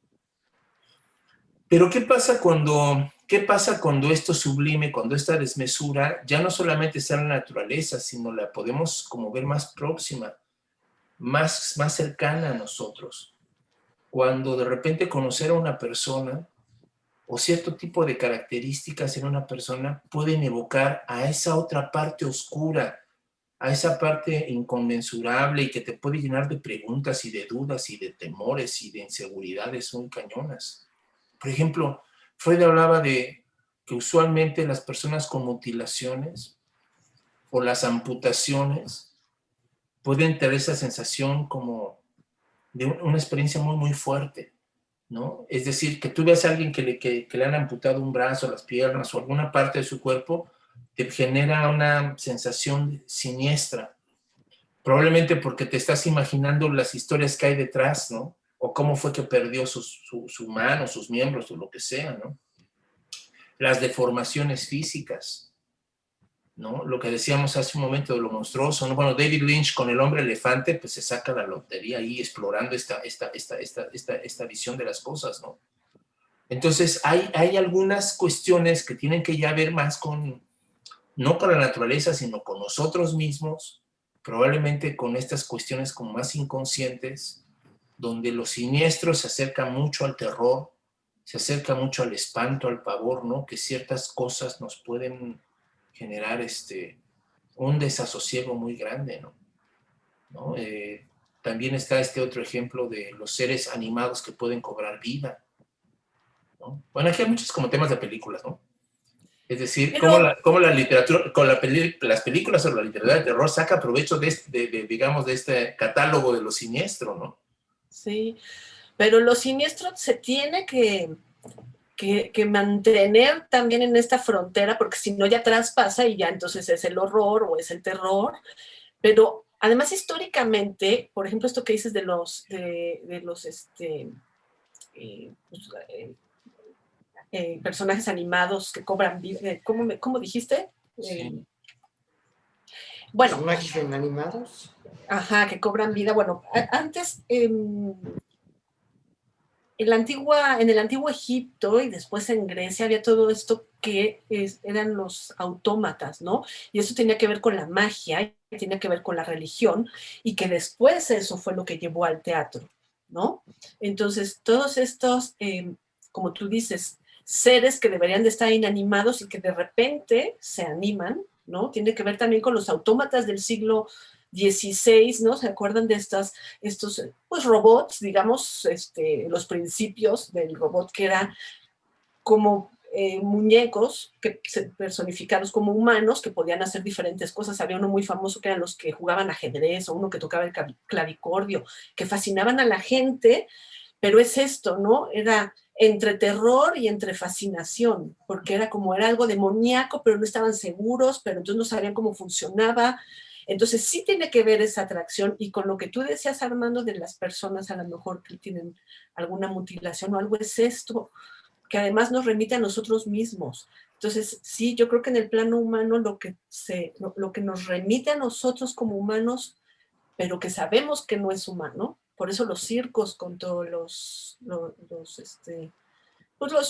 Pero ¿qué pasa cuando esto sublime, cuando esta desmesura ya no solamente está en la naturaleza, sino la podemos como ver más próxima, más cercana a nosotros? Cuando de repente conocer a una persona o cierto tipo de características en una persona pueden evocar a esa otra parte oscura, a esa parte inconmensurable y que te puede llenar de preguntas y de dudas y de temores y de inseguridades muy cañonas. Por ejemplo, Freud hablaba de que usualmente las personas con mutilaciones o las amputaciones pueden tener esa sensación como de una experiencia muy, muy fuerte, ¿no? Es decir, que tú veas a alguien que le han amputado un brazo, las piernas o alguna parte de su cuerpo, te genera una sensación siniestra, probablemente porque te estás imaginando las historias que hay detrás, ¿no? O cómo fue que perdió su mano, sus miembros o lo que sea, ¿no? Las deformaciones físicas, ¿no? Lo que decíamos hace un momento de lo monstruoso, ¿no? Bueno, David Lynch con El hombre elefante, pues se saca la lotería ahí explorando esta visión de las cosas, ¿no? Entonces, hay algunas cuestiones que tienen que ya ver más no con la naturaleza, sino con nosotros mismos, probablemente con estas cuestiones como más inconscientes, donde lo siniestro se acerca mucho al terror, se acerca mucho al espanto, al pavor, ¿no? Que ciertas cosas nos pueden generar un desasosiego muy grande, ¿no? También está este otro ejemplo de los seres animados que pueden cobrar vida, ¿no? Bueno, aquí hay muchos como temas de películas, ¿no? Es decir, cómo la literatura, las películas o la literatura de terror saca provecho digamos, de este catálogo de lo siniestro, ¿no? Sí, pero lo siniestro se tiene que mantener también en esta frontera, porque si no ya traspasa y ya entonces es el horror o es el terror. Pero además históricamente, por ejemplo, esto que dices de los personajes animados que cobran vida, ¿cómo dijiste? Sí. Bueno. ¿Personajes animados? Ajá, que cobran vida. Bueno, antes, en el antiguo Egipto y después en Grecia había todo esto que eran los autómatas, ¿no? Y eso tenía que ver con la magia, tenía que ver con la religión, y que después eso fue lo que llevó al teatro, ¿no? Entonces, todos estos, como tú dices, seres que deberían de estar inanimados y que de repente se animan, ¿no? Tiene que ver también con los autómatas del siglo XVI, ¿no? ¿Se acuerdan de estos pues, robots, digamos, los principios del robot que era como muñecos personificados como humanos que podían hacer diferentes cosas. Había uno muy famoso que eran los que jugaban ajedrez o uno que tocaba el clavicordio, que fascinaban a la gente, pero es esto, ¿no? Era entre terror y entre fascinación, porque era algo demoníaco, pero no estaban seguros, pero entonces no sabían cómo funcionaba. Entonces sí tiene que ver esa atracción, y con lo que tú decías, Armando, de las personas a lo mejor que tienen alguna mutilación o algo, es esto, que además nos remite a nosotros mismos. Entonces, sí, yo creo que en el plano humano lo que nos remite a nosotros como humanos, pero que sabemos que no es humano, por eso los circos con todos los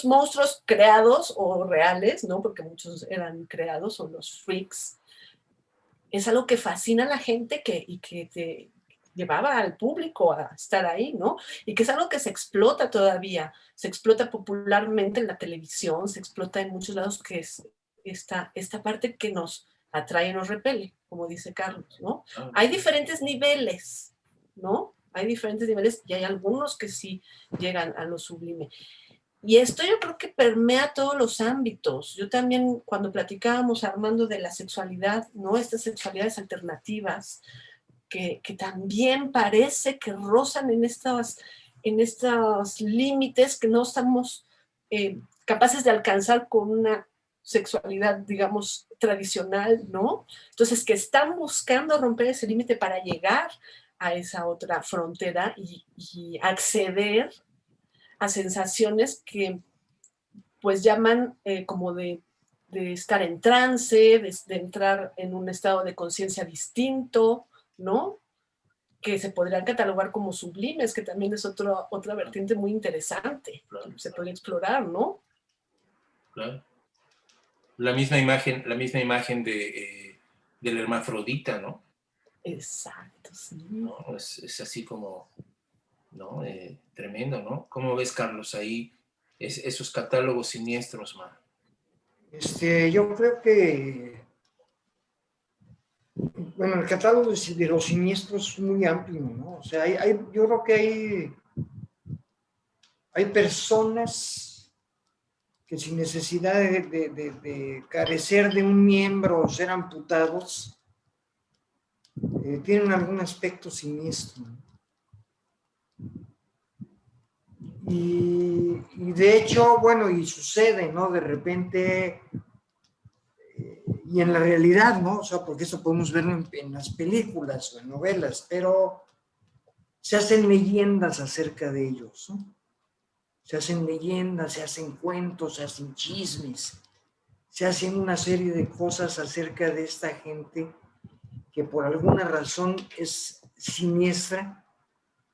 monstruos creados o reales, ¿no? Porque muchos eran creados, o los freaks, es algo que fascina a la gente y que te llevaba al público a estar ahí, ¿no? Y que es algo que se explota todavía, se explota popularmente en la televisión, se explota en muchos lados, que es esta parte que nos atrae y nos repele, como dice Carlos, ¿no? Hay diferentes niveles, ¿no? Hay diferentes niveles y hay algunos que sí llegan a lo sublime. Y esto yo creo que permea todos los ámbitos. Yo también, cuando platicábamos, Armando, de la sexualidad, ¿no? Estas sexualidades alternativas, que también parece que rozan en estos límites que no estamos capaces de alcanzar con una sexualidad, digamos, tradicional, ¿no? Entonces, que están buscando romper ese límite para llegar a esa otra frontera y acceder a sensaciones que pues llaman como de estar en trance, de entrar en un estado de conciencia distinto, ¿no? Que se podrían catalogar como sublimes, que también es otra vertiente muy interesante, claro, que se podría explorar, ¿no? Claro. La misma imagen del hermafrodita, ¿no? Exacto, sí. ¿No? Es así como, ¿no? Tremendo, ¿no? ¿Cómo ves, Carlos, ahí esos catálogos siniestros, man? Yo creo que, bueno, el catálogo de los siniestros es muy amplio, ¿no? O sea, yo creo que hay personas que sin necesidad de carecer de un miembro o ser amputados, tienen algún aspecto siniestro. Y de hecho, bueno, y sucede, ¿no? De repente, y en la realidad, ¿no? O sea, porque eso podemos verlo en las películas o en novelas, pero se hacen leyendas acerca de ellos, ¿no? Se hacen leyendas, se hacen cuentos, se hacen chismes, se hacen una serie de cosas acerca de esta gente que por alguna razón es siniestra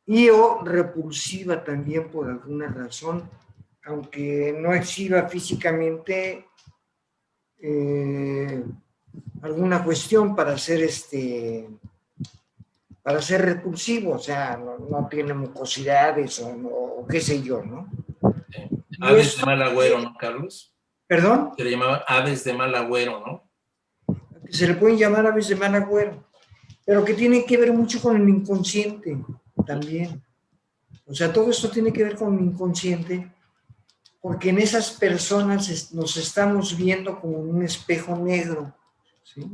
y o repulsiva también por alguna razón, aunque no exhiba físicamente alguna cuestión para ser repulsivo, o sea, no tiene mucosidades o qué sé yo, ¿no? Aves de mal agüero, ¿no, Carlos? ¿Perdón? Se le llamaban aves de mal agüero, ¿no? Se le pueden llamar aves de mal agüero, pero que tiene que ver mucho con el inconsciente también. O sea, todo esto tiene que ver con el inconsciente, porque en esas personas nos estamos viendo como un espejo negro, ¿sí?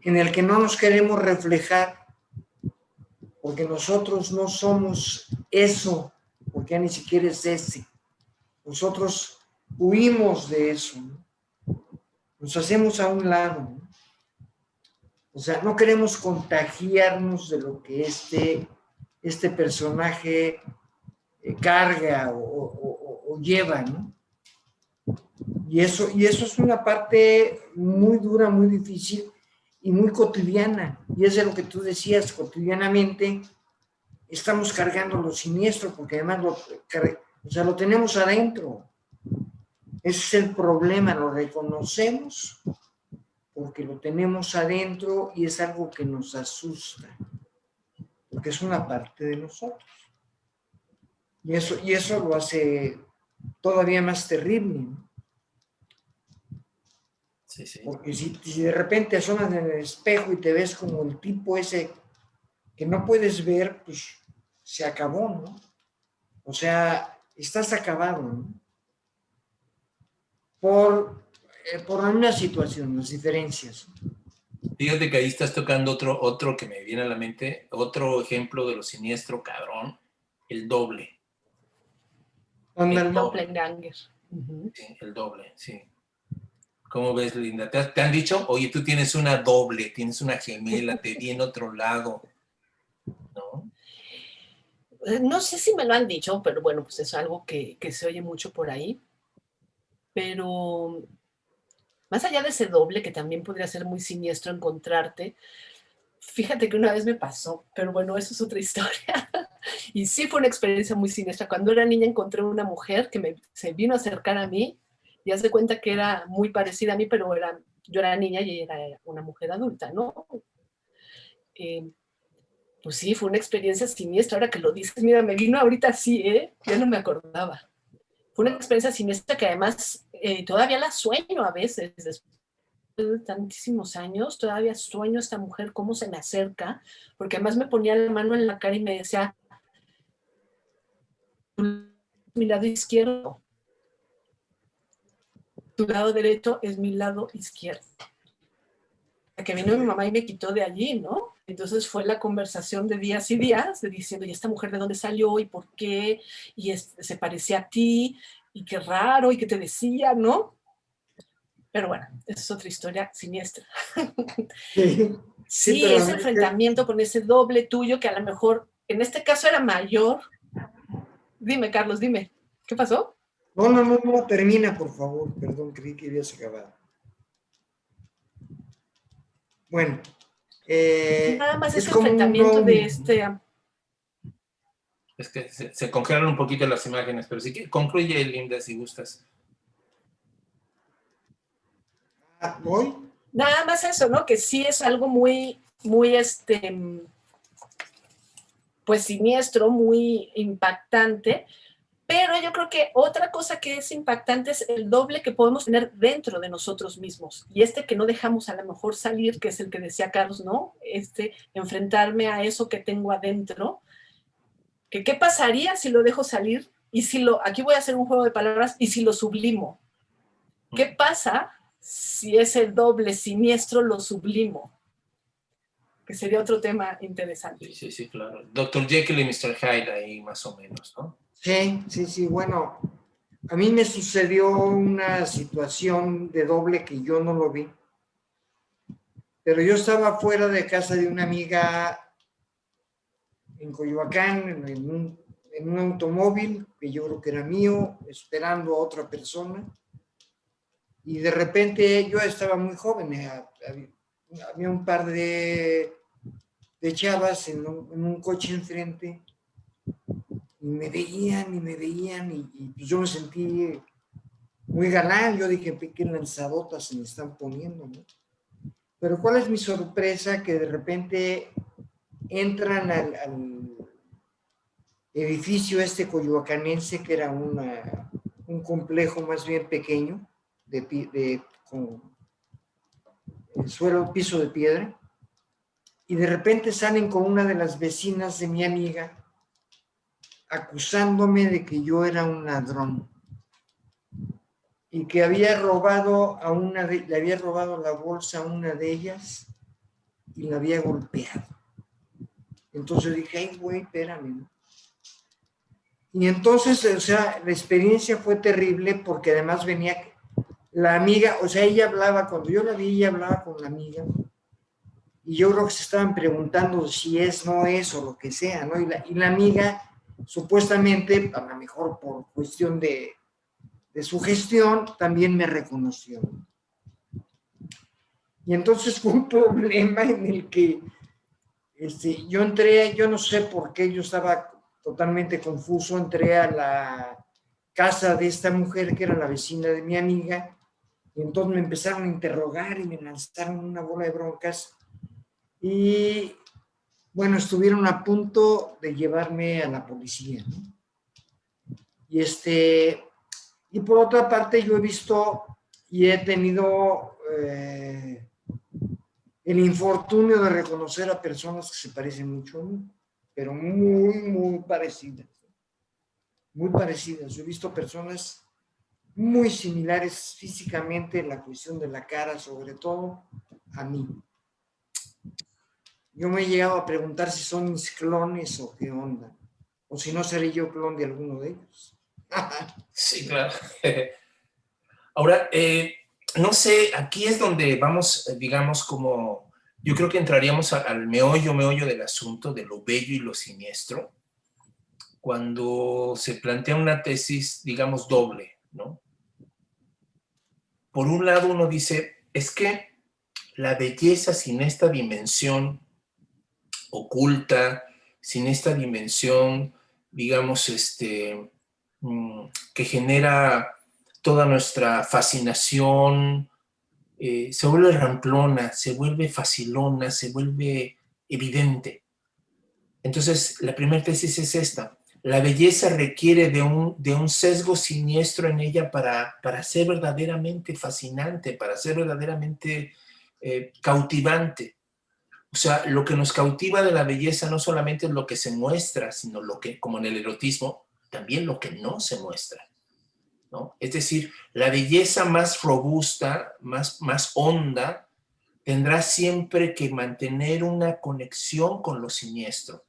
En el que no nos queremos reflejar, porque nosotros no somos eso, porque ya ni siquiera es ese. Nosotros huimos de eso, ¿no? Nos hacemos a un lado, ¿no? O sea, no queremos contagiarnos de lo que este personaje carga o lleva, ¿no? Y eso es una parte muy dura, muy difícil y muy cotidiana. Y es de lo que tú decías, cotidianamente estamos cargando lo siniestro, porque además lo tenemos adentro. Ese es el problema, lo reconocemos porque lo tenemos adentro y es algo que nos asusta, porque es una parte de nosotros. Y eso lo hace todavía más terrible, ¿no? Sí, sí. Porque si de repente asomas en el espejo y te ves como el tipo ese que no puedes ver, pues se acabó, ¿no? O sea, estás acabado, ¿no? por una situación, las diferencias. Fíjate que ahí estás tocando otro que me viene a la mente, otro ejemplo de lo siniestro, cabrón, el doble. El doppelganger. Sí, el doble, sí. ¿Cómo ves, Linda? ¿Te han dicho, oye, tú tienes una doble, tienes una gemela, te vi en otro lado? ¿No? No sé si me lo han dicho, pero bueno, pues es algo que se oye mucho por ahí. Pero más allá de ese doble, que también podría ser muy siniestro encontrarte, fíjate que una vez me pasó, pero bueno, eso es otra historia. Y sí fue una experiencia muy siniestra. Cuando era niña encontré una mujer que se vino a acercar a mí y hace cuenta que era muy parecida a mí, pero yo era niña y ella era una mujer adulta, ¿no? Pues sí, fue una experiencia siniestra. Ahora que lo dices, mira, me vino ahorita así, ya no me acordaba. Fue una experiencia siniestra que además todavía la sueño a veces, después de tantísimos años, todavía sueño a esta mujer, cómo se me acerca, porque además me ponía la mano en la cara y me decía, mi lado izquierdo, tu lado derecho es mi lado izquierdo. Que vino mi mamá y me quitó de allí, ¿no? Entonces fue la conversación de días y días, de diciendo, ¿y esta mujer de dónde salió? ¿Y por qué? Y se parecía a ti, y qué raro, y qué te decía, ¿no? Pero bueno, esa es otra historia siniestra. Sí, ese enfrentamiento con ese doble tuyo, que a lo mejor, en este caso era mayor. Dime, Carlos, dime, ¿qué pasó? No, termina, por favor. Perdón, creí que habías acabado. Bueno. Nada más ese enfrentamiento de este... Es que se congelan un poquito las imágenes, pero sí que concluye, Linda, si gustas. ¿Voy? Nada más eso, ¿no? Que sí es algo muy, pues siniestro, muy impactante, pero yo creo que otra cosa que es impactante es el doble que podemos tener dentro de nosotros mismos, y que no dejamos a lo mejor salir, que es el que decía Carlos, ¿no? Enfrentarme a eso que tengo adentro, que qué pasaría si lo dejo salir, y aquí voy a hacer un juego de palabras, y si lo sublimo. ¿Qué pasa si ese doble siniestro lo sublimo? Que sería otro tema interesante. Sí, claro. Dr. Jekyll y Mr. Hyde ahí más o menos, ¿no? Sí, bueno, a mí me sucedió una situación de doble que yo no lo vi, pero yo estaba fuera de casa de una amiga en Coyoacán, en un automóvil que yo creo que era mío, esperando a otra persona, y de repente yo estaba muy joven, había un par de chavas en un coche enfrente, y me veían, y pues yo me sentí muy galán. Yo dije, qué lanzadotas se me están poniendo, ¿no? Pero ¿cuál es mi sorpresa? Que de repente entran al edificio coyoacanense, que era un complejo más bien pequeño, con el suelo, piso de piedra, y de repente salen con una de las vecinas de mi amiga, acusándome de que yo era un ladrón y que había robado le había robado la bolsa a una de ellas y la había golpeado. Entonces dije, ay, güey, espérame, ¿no? Y entonces, o sea, la experiencia fue terrible, porque además venía la amiga, o sea, ella hablaba, cuando yo la vi, ella hablaba con la amiga, y yo creo que se estaban preguntando si no es, o lo que sea, ¿no? Y la amiga, supuestamente, a lo mejor por cuestión de su gestión, también me reconoció. Y entonces fue un problema en el que yo entré, yo no sé por qué, yo estaba totalmente confuso, entré a la casa de esta mujer que era la vecina de mi amiga, y entonces me empezaron a interrogar y me lanzaron una bola de broncas, y bueno, estuvieron a punto de llevarme a la policía, ¿no? Y por otra parte, yo he visto y he tenido el infortunio de reconocer a personas que se parecen mucho a mí, pero muy, muy parecidas. Muy parecidas. Yo he visto personas muy similares físicamente en la cuestión de la cara, sobre todo a mí. Yo me he llegado a preguntar si son mis clones o qué onda, o si no seré yo clon de alguno de ellos. Sí, claro. Ahora, no sé, aquí es donde vamos, digamos, como, yo creo que entraríamos al meollo del asunto, de lo bello y lo siniestro, cuando se plantea una tesis, digamos, doble, ¿no? Por un lado uno dice, es que la belleza sin esta dimensión oculta, sin esta dimensión, digamos, que genera toda nuestra fascinación, se vuelve ramplona, se vuelve facilona, se vuelve evidente. Entonces, la primera tesis es esta. La belleza requiere de un sesgo siniestro en ella para ser verdaderamente fascinante, para ser verdaderamente cautivante. O sea, lo que nos cautiva de la belleza no solamente es lo que se muestra, sino lo que, como en el erotismo, también lo que no se muestra, ¿no? Es decir, la belleza más robusta, más honda, tendrá siempre que mantener una conexión con lo siniestro.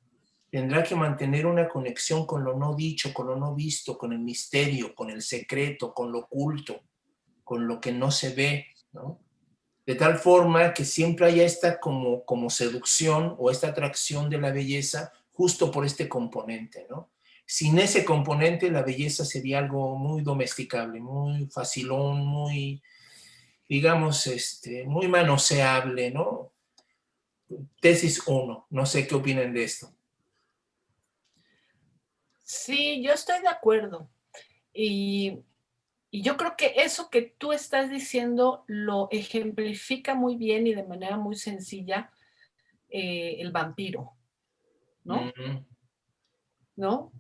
Tendrá que mantener una conexión con lo no dicho, con lo no visto, con el misterio, con el secreto, con lo oculto, con lo que no se ve, ¿no? De tal forma que siempre haya esta como seducción o esta atracción de la belleza justo por este componente, ¿no? Sin ese componente la belleza sería algo muy domesticable, muy facilón, muy, digamos, muy manoseable, ¿no? Tesis 1, no sé qué opinan de esto. Sí, yo estoy de acuerdo. Y yo creo que eso que tú estás diciendo lo ejemplifica muy bien y de manera muy sencilla el vampiro, ¿no? ¿No?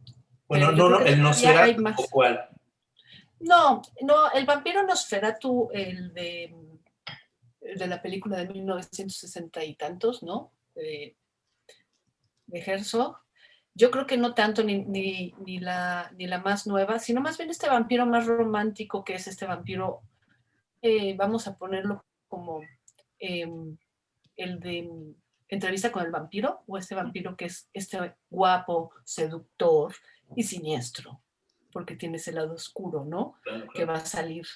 Bueno, Pero yo creo no, que el todavía hay Nosferatu más. o cuál. No, el vampiro Nosferatu, el de la película de 1960 y tantos, ¿no? De Herzog. Yo creo que no tanto ni la más nueva, sino más bien este vampiro más romántico, que es este vampiro, vamos a ponerlo como el de Entrevista con el vampiro, o este vampiro que es este guapo, seductor y siniestro, porque tiene ese lado oscuro, ¿no? Claro, Que claro. va a salir.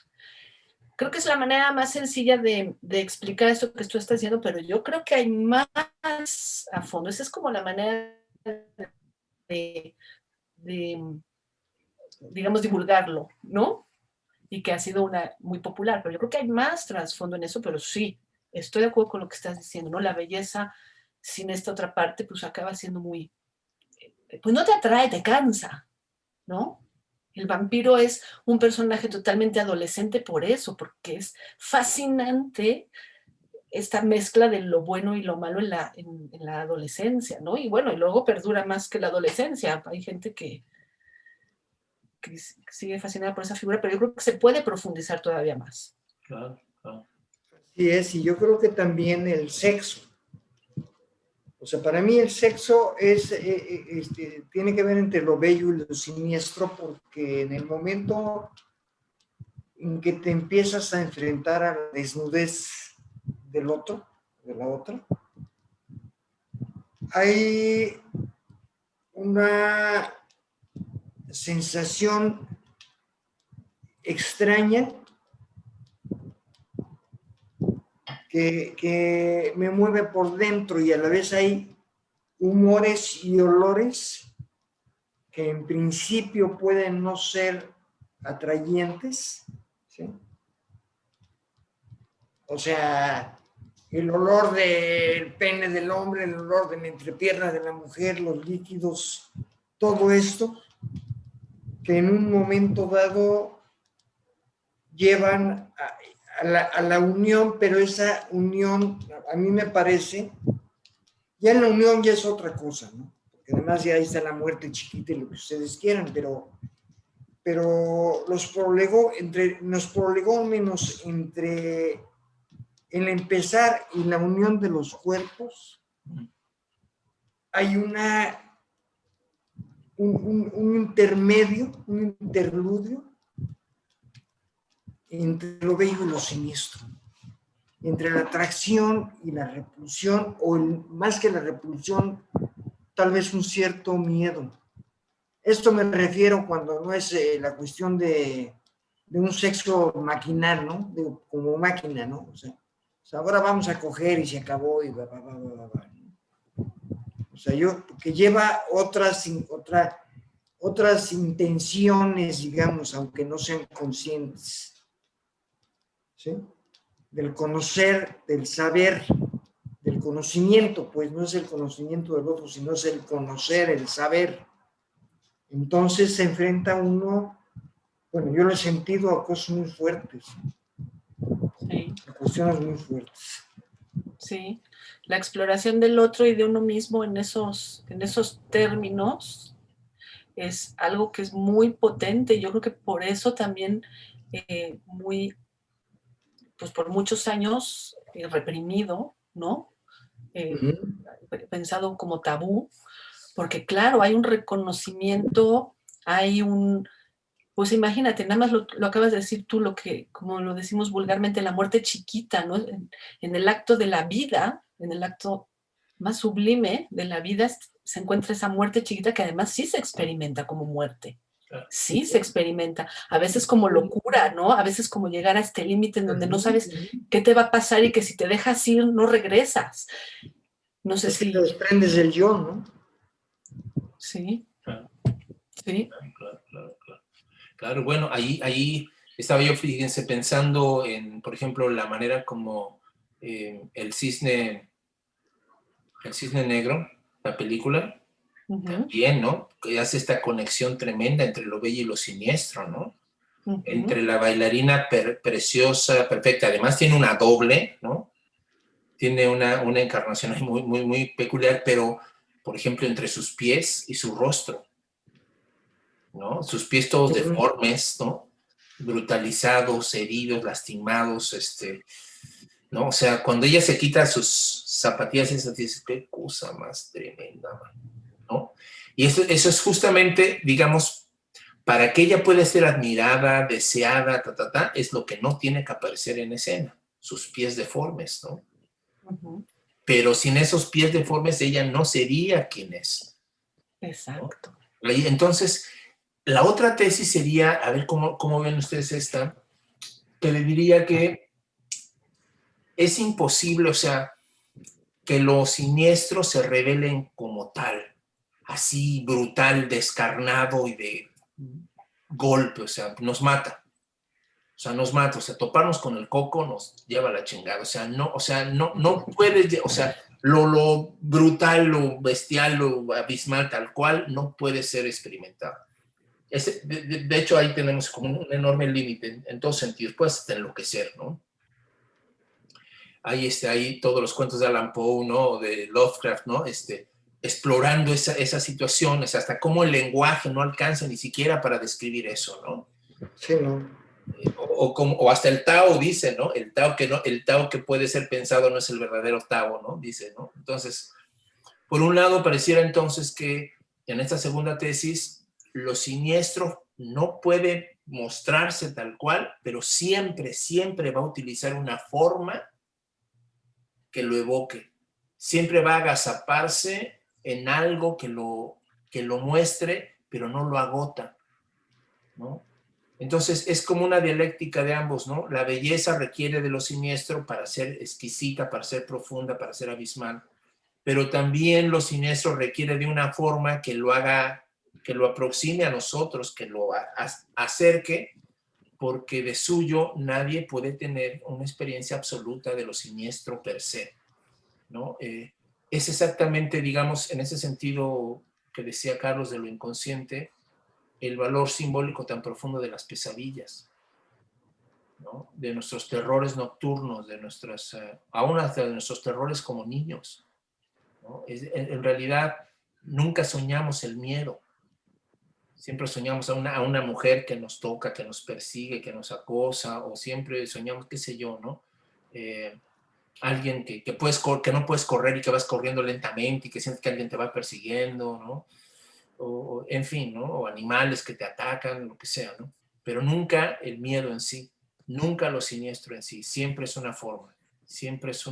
Creo que es la manera más sencilla de explicar esto que tú estás diciendo, pero yo creo que hay más a fondo. Esa es como la manera de digamos, divulgarlo, ¿no? Y que ha sido una muy popular, pero yo creo que hay más trasfondo en eso, pero sí, estoy de acuerdo con lo que estás diciendo, ¿no? La belleza sin esta otra parte, pues acaba siendo muy, pues no te atrae, te cansa, ¿no? El vampiro es un personaje totalmente adolescente por eso, porque es fascinante esta mezcla de lo bueno y lo malo en la adolescencia, ¿no? Y bueno, y luego perdura más que la adolescencia. Hay gente que sigue fascinada por esa figura, pero yo creo que se puede profundizar todavía más. Claro, claro. Así es, y yo creo que también el sexo. O sea, para mí el sexo tiene que ver entre lo bello y lo siniestro, porque en el momento en que te empiezas a enfrentar a la desnudez del otro, de la otra, hay una sensación extraña que me mueve por dentro, y a la vez hay humores y olores que en principio pueden no ser atrayentes, ¿sí? O sea, el olor del pene del hombre, el olor de la entrepierna de la mujer, los líquidos, todo esto que en un momento dado llevan a la unión, pero esa unión, a mí me parece, ya en la unión ya es otra cosa, ¿no? Porque además ya ahí está la muerte chiquita y lo que ustedes quieran, pero los prolegómenos entre el empezar y la unión de los cuerpos, hay un intermedio, un interludio, entre lo bello y lo siniestro, entre la atracción y la repulsión, o más que la repulsión, tal vez un cierto miedo. Esto me refiero cuando no es la cuestión de un sexo maquinal, ¿no? Como máquina, ¿no? O sea, ahora vamos a coger y se acabó y va. O sea, que lleva otras intenciones, digamos, aunque no sean conscientes, ¿sí? Del conocer, del saber, del conocimiento, pues no es el conocimiento del otro, sino es el conocer, el saber. Entonces se enfrenta uno, bueno, yo lo he sentido a cosas muy fuertes, Sí. a cuestiones muy fuertes. Sí, la exploración del otro y de uno mismo en esos términos es algo que es muy potente. Yo creo que por eso también pues por muchos años reprimido, ¿no? Pensado como tabú, porque claro, hay un reconocimiento, pues imagínate, nada más lo acabas de decir tú, como lo decimos vulgarmente, la muerte chiquita, ¿no? En el acto de la vida, en el acto más sublime de la vida, se encuentra esa muerte chiquita que además sí se experimenta como muerte. Sí se experimenta, a veces como locura, ¿no? A veces como llegar a este límite en donde no sabes qué te va a pasar y que si te dejas ir no regresas. No sé si... te desprendes del yo, ¿no? Sí. Claro. Sí. Claro, bueno, ahí estaba yo, fíjense, pensando en, por ejemplo, la manera como el cisne negro, la película, también, ¿no? Que hace esta conexión tremenda entre lo bello y lo siniestro, ¿no? Entre la bailarina preciosa, perfecta, además tiene una doble, ¿no? Tiene una encarnación muy, muy, muy peculiar, pero, por ejemplo, entre sus pies y su rostro, ¿no? Sus pies todos deformes, ¿no? Brutalizados, heridos, lastimados, ¿no? O sea, cuando ella se quita sus zapatillas, esas dices, qué cosa más tremenda, ¿no? Y eso es justamente, digamos, para que ella pueda ser admirada, deseada, es lo que no tiene que aparecer en escena, sus pies deformes, ¿no? Pero sin esos pies deformes ella no sería quien es. Exacto. ¿No? Y entonces, la otra tesis sería, a ver cómo ven ustedes esta, que le diría que es imposible, o sea, que lo siniestro se revelen como tal, así brutal, descarnado y de golpe, o sea, nos mata. O sea, toparnos con el coco nos lleva a la chingada. O sea, no puedes, o sea, lo brutal, lo bestial, lo abismal, tal cual, no puede ser experimentado. De hecho, ahí tenemos como un enorme límite en todos sentidos. Puedes hasta enloquecer, ¿no? Ahí todos los cuentos de Allan Poe, ¿no? De Lovecraft, ¿no? Explorando esa situación, hasta cómo el lenguaje no alcanza ni siquiera para describir eso, ¿no? Sí, ¿no? O hasta el Tao dice, ¿no? El Tao que puede ser pensado no es el verdadero Tao, ¿no? Dice, ¿no? Entonces, por un lado, pareciera entonces que en esta segunda tesis, lo siniestro no puede mostrarse tal cual, pero siempre, siempre va a utilizar una forma que lo evoque. Siempre va a agazaparse en algo que lo muestre, pero no lo agota, ¿no? Entonces es como una dialéctica de ambos, ¿no? La belleza requiere de lo siniestro para ser exquisita, para ser profunda, para ser abismal, pero también lo siniestro requiere de una forma que lo haga, que lo aproxime a nosotros, que lo acerque, porque de suyo nadie puede tener una experiencia absoluta de lo siniestro per se, ¿no? Es exactamente, digamos, en ese sentido que decía Carlos de lo inconsciente, el valor simbólico tan profundo de las pesadillas, ¿no? De nuestros terrores nocturnos, aún hasta de nuestros terrores como niños, ¿no? En realidad, nunca soñamos el miedo. Siempre soñamos a una mujer que nos toca, que nos persigue, que nos acosa, o siempre soñamos, qué sé yo, ¿no? Alguien que no puedes correr y que vas corriendo lentamente y que sientes que alguien te va persiguiendo, ¿no? En fin, ¿no? O animales que te atacan, lo que sea, ¿no? Pero nunca el miedo en sí. nunca lo siniestro en sí, siempre es una forma, siempre es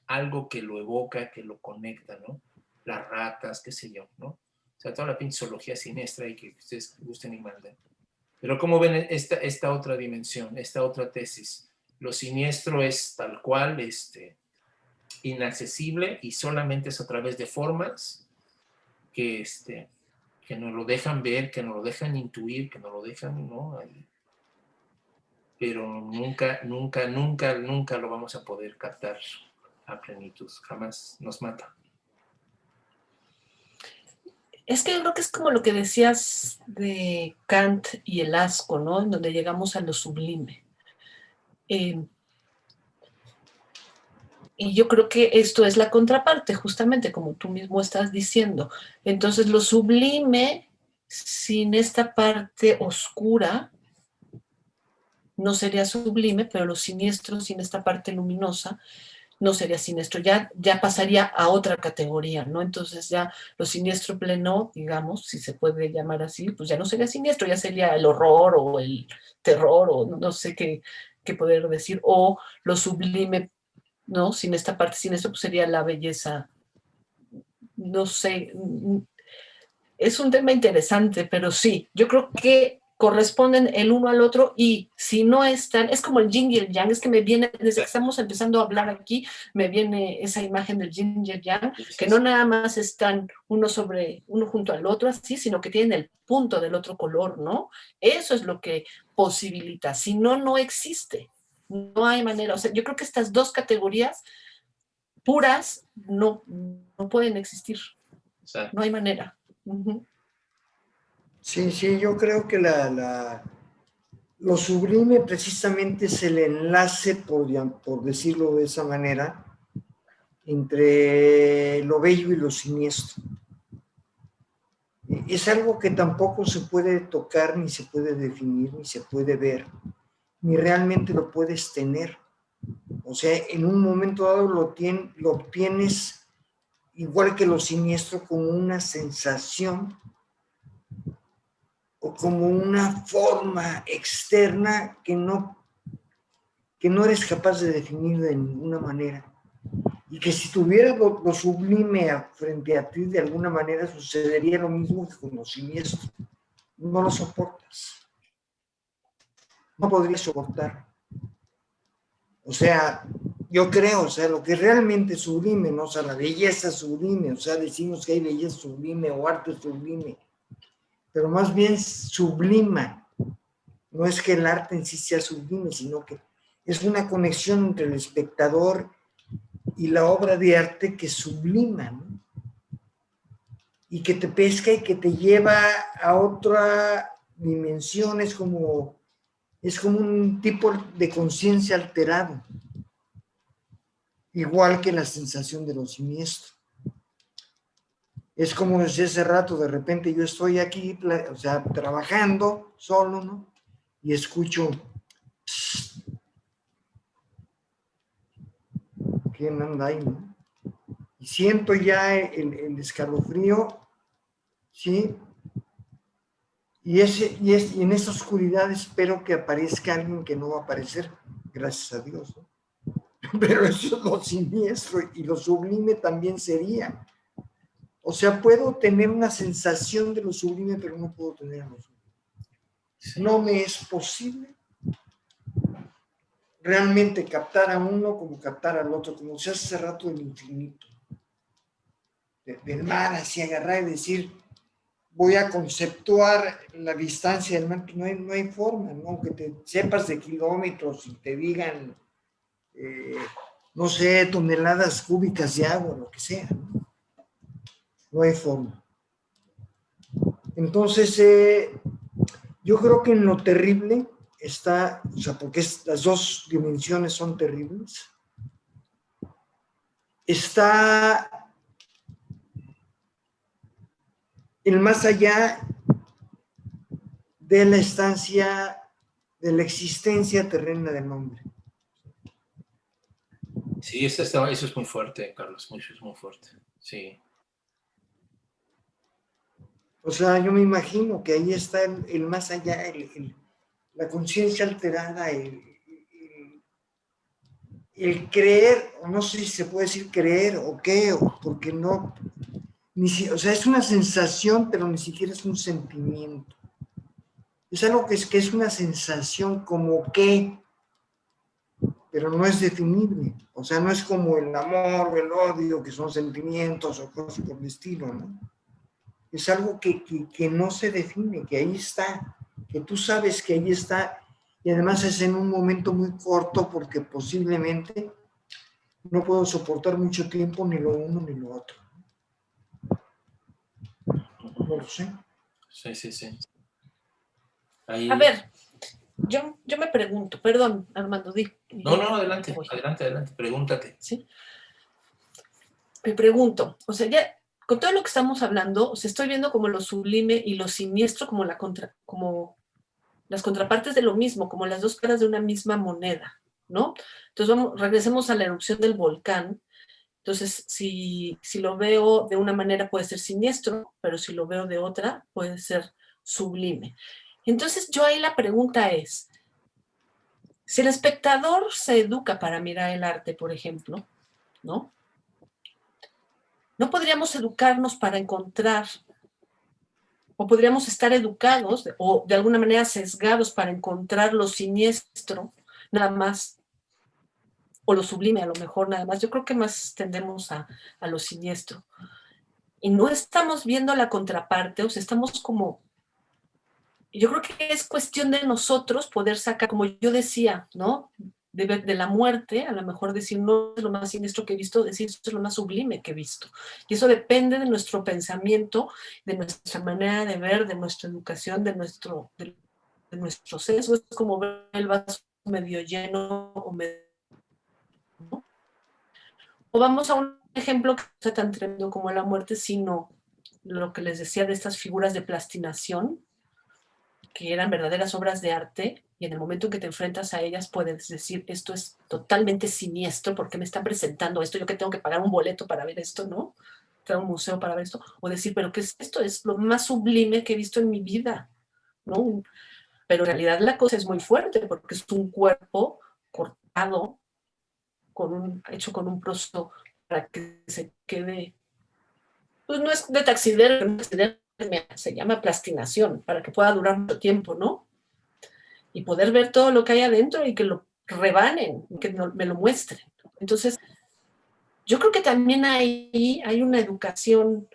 algo que lo evoca, que lo conecta, ¿no? Las ratas, qué sé yo, ¿no? O sea, toda la pinche zoología siniestra y que ustedes gusten y manden. Pero ¿cómo ven esta otra dimensión, esta otra tesis? Lo siniestro es tal cual, inaccesible y solamente es a través de formas que nos lo dejan ver, que nos lo dejan intuir, que nos lo dejan, ¿no? Pero nunca lo vamos a poder captar a plenitud, jamás nos mata. Es que yo creo que es como lo que decías de Kant y el asco, ¿no? En donde llegamos a lo sublime. Y yo creo que esto es la contraparte, justamente como tú mismo estás diciendo. Entonces, lo sublime, sin esta parte oscura, no sería sublime, pero lo siniestro, sin esta parte luminosa, no sería siniestro, ya pasaría a otra categoría, ¿no? Entonces ya lo siniestro pleno, digamos, si se puede llamar así, pues ya no sería siniestro, ya sería el horror o el terror o no sé qué poder decir, o lo sublime, ¿no? Sin esta parte siniestra, pues sería la belleza, no sé, es un tema interesante, pero sí, yo creo que corresponden el uno al otro y si no están, es como el yin y el yang, es que me viene, desde que estamos empezando a hablar aquí, me viene esa imagen del yin y el yang, que no nada más están uno junto al otro así, sino que tienen el punto del otro color, ¿no? Eso es lo que posibilita, si no, no existe, no hay manera, o sea, yo creo que estas dos categorías puras no pueden existir, no hay manera. Uh-huh. Sí, yo creo que lo sublime precisamente es el enlace, por decirlo de esa manera, entre lo bello y lo siniestro. Es algo que tampoco se puede tocar, ni se puede definir, ni se puede ver, ni realmente lo puedes tener. O sea, en un momento dado lo obtienes igual que lo siniestro como una sensación o como una forma externa que no eres capaz de definir de ninguna manera. Y que si tuvieras lo sublime frente a ti, de alguna manera sucedería lo mismo que con lo siniestro. No lo soportas. No podrías soportar. O sea, yo creo, o sea, lo que realmente sublime, ¿no? O sea, la belleza sublime, o sea, decimos que hay belleza sublime o arte sublime, pero más bien sublima. No es que el arte en sí sea sublime, sino que es una conexión entre el espectador y la obra de arte que sublima, ¿no? Y que te pesca y que te lleva a otra dimensión, es como un tipo de conciencia alterado, igual que la sensación de lo siniestro. Es como decía hace rato, de repente yo estoy aquí, o sea, trabajando solo, ¿no? Y escucho, ¿quién anda ahí, no? Y siento ya el escalofrío, ¿sí? Y en esa oscuridad espero que aparezca alguien que no va a aparecer, gracias a Dios, ¿no? Pero eso es lo siniestro y lo sublime también sería. O sea, puedo tener una sensación de lo sublime, pero no puedo tener lo sublime. No me es posible realmente captar a uno como captar al otro, como se hace hace rato del infinito. Del mar, así agarrar y decir, voy a conceptuar la distancia del mar, no hay forma, ¿no? Aunque te sepas de kilómetros y te digan, no sé, toneladas cúbicas de agua, lo que sea, ¿no? No hay forma. Entonces, yo creo que en lo terrible está, o sea, porque las dos dimensiones son terribles, está el más allá de la estancia, de la existencia terrena del hombre. Sí, eso es muy fuerte, Carlos, eso es muy fuerte, sí. O sea, yo me imagino que ahí está el más allá, la conciencia alterada, el creer, no sé si se puede decir creer o qué, porque no, o sea, es una sensación, pero ni siquiera es un sentimiento. Es algo que es una sensación como que, pero no es definible. O sea, no es como el amor o el odio, que son sentimientos o cosas por el estilo, ¿no? Es algo que no se define, que ahí está, que tú sabes que ahí está, y además es en un momento muy corto porque posiblemente no puedo soportar mucho tiempo ni lo uno ni lo otro. No lo sé. Sí, sí, sí. Ahí... A ver, yo me pregunto, perdón, Armando, di. No, adelante, adelante, pregúntate. ¿Sí? Me pregunto, o sea, ya con todo lo que estamos hablando, o sea, estoy viendo como lo sublime y lo siniestro como como las contrapartes de lo mismo, como las dos caras de una misma moneda, ¿no? Entonces regresemos a la erupción del volcán. Entonces, si lo veo de una manera puede ser siniestro, pero si lo veo de otra puede ser sublime. Entonces, yo ahí la pregunta es, si el espectador se educa para mirar el arte, por ejemplo, ¿no? ¿No podríamos educarnos para encontrar, o podríamos estar educados o de alguna manera sesgados para encontrar lo siniestro, nada más, o lo sublime a lo mejor nada más? Yo creo que más tendemos a lo siniestro. Y no estamos viendo la contraparte, o sea, estamos como... Yo creo que es cuestión de nosotros poder sacar, como yo decía, ¿no? De la muerte, a lo mejor decir no es lo más siniestro que he visto, decir esto es lo más sublime que he visto. Y eso depende de nuestro pensamiento, de nuestra manera de ver, de nuestra educación, de nuestro sesgo. Es como ver el vaso medio lleno o medio... ¿no? O vamos a un ejemplo que no sea tan tremendo como la muerte, sino lo que les decía de estas figuras de plastinación, que eran verdaderas obras de arte, y en el momento en que te enfrentas a ellas puedes decir, esto es totalmente siniestro, ¿por qué me están presentando esto? Yo que tengo que pagar un boleto para ver esto, ¿no? Entrar a un museo para ver esto, o decir, ¿pero qué es esto? Es lo más sublime que he visto en mi vida, ¿no? Pero en realidad la cosa es muy fuerte, porque es un cuerpo cortado, hecho con un proceso para que se quede, pues no es de taxidermia, se llama plastinación, para que pueda durar mucho tiempo, ¿no? Y poder ver todo lo que hay adentro y que lo rebanen, que me lo muestren. Entonces, yo creo que también ahí hay una educación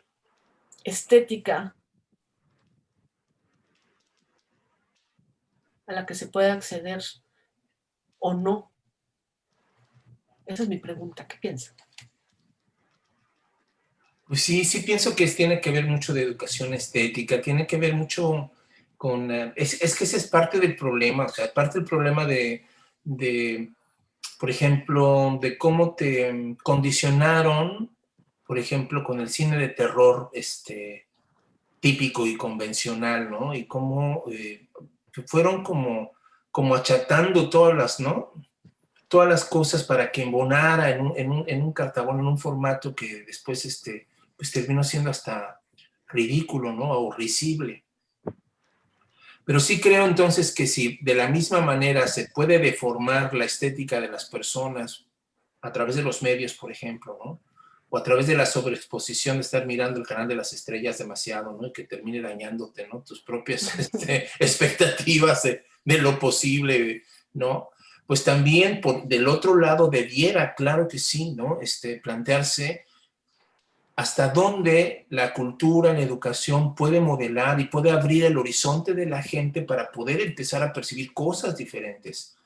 estética a la que se puede acceder o no. Esa es mi pregunta. ¿Qué piensan? Pues sí pienso que tiene que ver mucho de educación estética, tiene que ver mucho con... es que ese es parte del problema, o sea, parte del problema de, por ejemplo, de cómo te condicionaron, por ejemplo, con el cine de terror típico y convencional, ¿no? Y cómo fueron como achatando todas las, ¿no? Todas las cosas para que embonara en un cartabón, en un formato que después pues terminó siendo hasta ridículo, ¿no? O risible. Pero sí creo entonces que si de la misma manera se puede deformar la estética de las personas a través de los medios, por ejemplo, ¿no? O a través de la sobreexposición de estar mirando el canal de las estrellas demasiado, ¿no? Y que termine dañándote, ¿no? Tus propias expectativas de lo posible, ¿no? Pues también del otro lado debiera, claro que sí, ¿no? Plantearse hasta dónde la cultura, la educación puede modelar y puede abrir el horizonte de la gente para poder empezar a percibir cosas diferentes,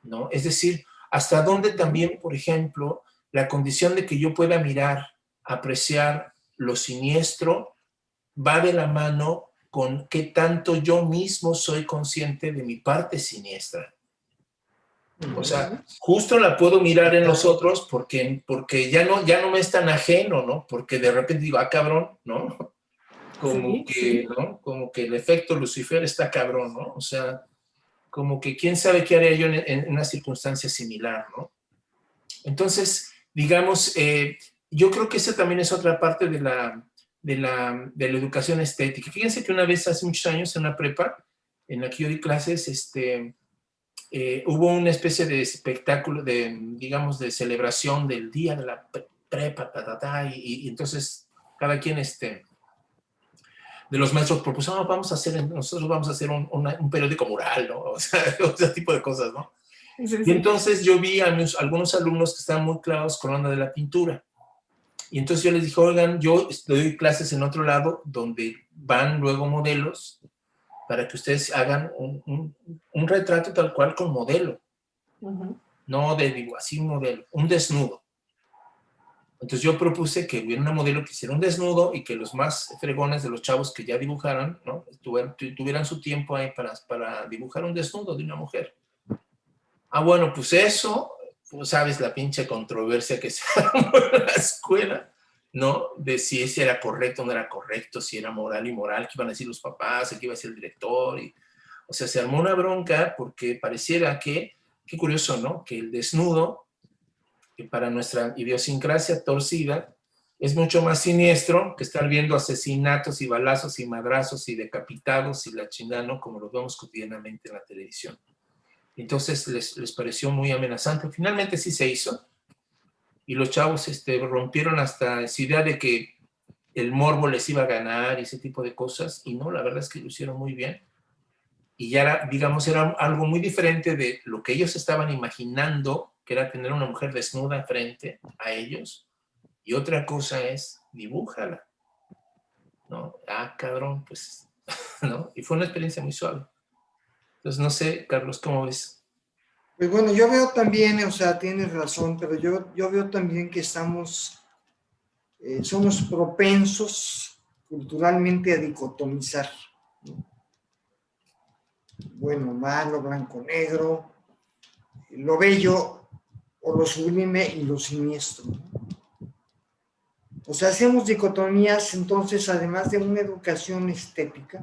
¿no? Es decir, hasta dónde también, por ejemplo, la condición de que yo pueda mirar, apreciar lo siniestro, va de la mano con qué tanto yo mismo soy consciente de mi parte siniestra. O sea, justo la puedo mirar en los otros porque ya no me es tan ajeno, ¿no? Porque de repente digo, cabrón, ¿no? Como que, ¿no? Como que el efecto Lucifer está cabrón, ¿no? O sea, como que quién sabe qué haría yo en una circunstancia similar, ¿no? Entonces, digamos, yo creo que esa también es otra parte de la educación estética. Fíjense que una vez, hace muchos años, en una prepa, en la que yo di clases, hubo una especie de espectáculo, digamos, de celebración del día de la prepa, y entonces cada quien de los maestros propuso, nosotros vamos a hacer un periódico mural, ¿no? O sea, ese tipo de cosas, ¿no? Sí, Y entonces yo vi a algunos alumnos que estaban muy clavados con la onda de la pintura. Y entonces yo les dije, oigan, yo doy clases en otro lado donde van luego modelos para que ustedes hagan un retrato tal cual con modelo. No así un modelo, un desnudo. Entonces yo propuse que hubiera una modelo que hiciera un desnudo y que los más fregones de los chavos que ya dibujaran, ¿no? tuvieran su tiempo ahí para dibujar un desnudo de una mujer. Ah, bueno, pues eso, pues sabes la pinche controversia que se armó en la escuela, ¿no? De si ese era correcto o no era correcto, si era moral y moral, qué iban a decir los papás, qué iba a decir el director. O sea, se armó una bronca porque pareciera qué curioso, ¿no? Que el desnudo, que para nuestra idiosincrasia torcida, es mucho más siniestro que estar viendo asesinatos y balazos y madrazos y decapitados y la chingada, ¿no? Como lo vemos cotidianamente en la televisión. Entonces les pareció muy amenazante. Finalmente sí se hizo. Y los chavos rompieron hasta esa idea de que el morbo les iba a ganar y ese tipo de cosas. Y no, la verdad es que lo hicieron muy bien. Y ya era, digamos, era algo muy diferente de lo que ellos estaban imaginando, que era tener una mujer desnuda frente a ellos. Y otra cosa es, dibújala. ¿No? Ah, cabrón, pues, ¿no? Y fue una experiencia muy suave. Entonces, no sé, Carlos, ¿cómo ves? Pues bueno, yo veo también, o sea, tienes razón, pero yo veo también que somos propensos culturalmente a dicotomizar, ¿no? Bueno, malo, blanco, negro, lo bello o lo sublime y lo siniestro. O sea, hacemos dicotomías, entonces, además de una educación estética,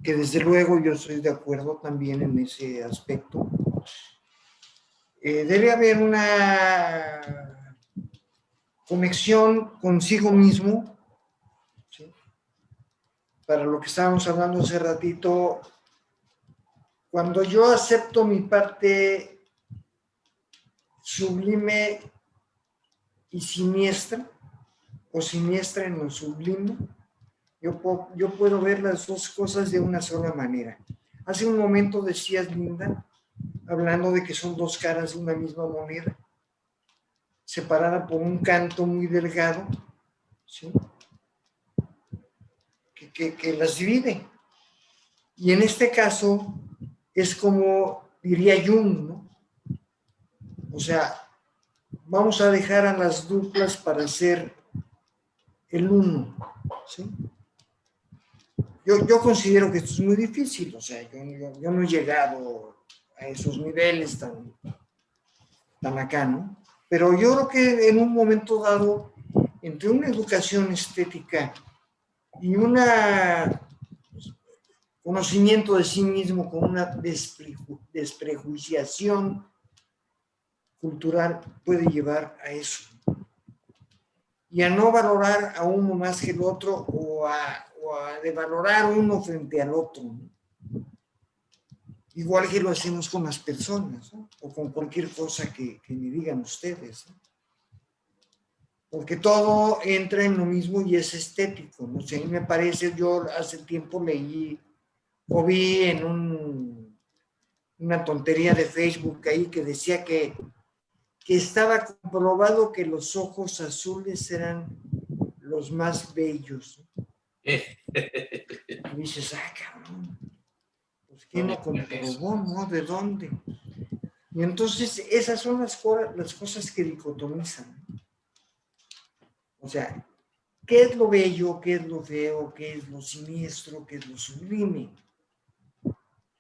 que desde luego yo estoy de acuerdo también en ese aspecto, debe haber una conexión consigo mismo, ¿sí? Para lo que estábamos hablando hace ratito, cuando yo acepto mi parte sublime y siniestra, o siniestra en lo sublime, yo puedo ver las dos cosas de una sola manera. Hace un momento decías, Linda, hablando de que son dos caras de una misma moneda, separada por un canto muy delgado, ¿sí? que las divide. Y en este caso es como diría Jung, ¿no? O sea, vamos a dejar a las duplas para ser el uno, ¿sí? Yo considero que esto es muy difícil, o sea, yo no he llegado a esos niveles tan acá, ¿no? Pero yo creo que en un momento dado, entre una educación estética y un conocimiento de sí mismo con una desprejuiciación cultural, puede llevar a eso. Y a no valorar a uno más que el otro o a devalorar uno frente al otro, ¿no? Igual que lo hacemos con las personas, ¿no? O con cualquier cosa que me digan ustedes, ¿no? Porque todo entra en lo mismo y es estético, ¿no? O sea, a mí me parece, yo hace tiempo leí o vi en una tontería de Facebook ahí que decía que estaba comprobado que los ojos azules eran los más bellos, ¿no? Y dices, cabrón, pues ¿quién lo comprobó, no? ¿De dónde? Y entonces esas son las cosas que dicotomizan. O sea, ¿qué es lo bello, qué es lo feo, qué es lo siniestro, qué es lo sublime?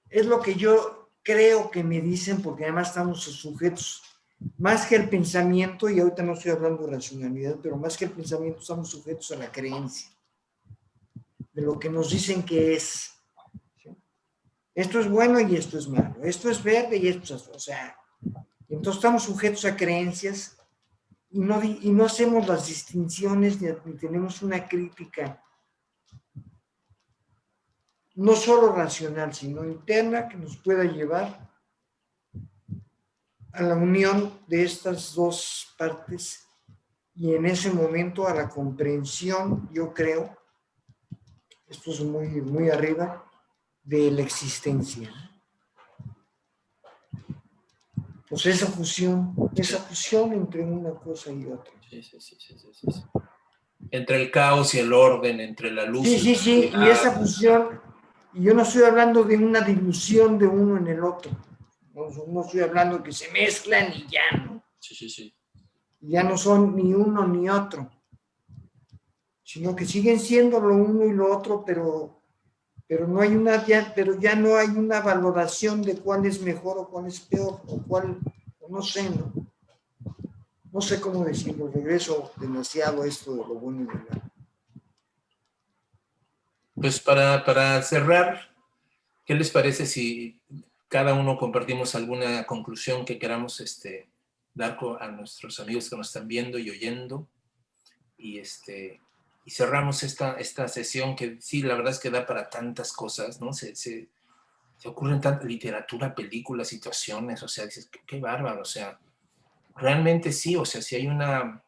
Es lo que yo creo que me dicen, porque además estamos sujetos, más que el pensamiento, y ahorita no estoy hablando de racionalidad, pero más que el pensamiento estamos sujetos a la creencia de lo que nos dicen que es. ¿Sí? Esto es bueno y esto es malo, esto es verde y esto es, o sea, entonces estamos sujetos a creencias y no hacemos las distinciones ni tenemos una crítica no solo racional, sino interna, que nos pueda llevar a la unión de estas dos partes y en ese momento a la comprensión, yo creo, esto es muy, muy arriba, de la existencia. Pues esa fusión entre una cosa y otra. Sí. Entre el caos y el orden, entre la luz y la oscuridad. Y esa fusión, y yo no estoy hablando de una dilución de uno en el otro, no estoy hablando de que se mezclan y ya, ¿no? Sí. Ya no son ni uno ni otro, sino que siguen siendo lo uno y lo otro, pero no hay ya no hay una valoración de cuál es mejor o cuál es peor, o no sé, no sé cómo decirlo, regreso demasiado a esto de lo bueno y lo malo. Pues para cerrar, ¿qué les parece si cada uno compartimos alguna conclusión que queramos dar a nuestros amigos que nos están viendo y oyendo? Y cerramos esta sesión que sí, la verdad es que da para tantas cosas, ¿no? Se ocurren tanta literatura, películas, situaciones, o sea, dices, qué bárbaro, o sea, realmente sí, o sea, sí hay una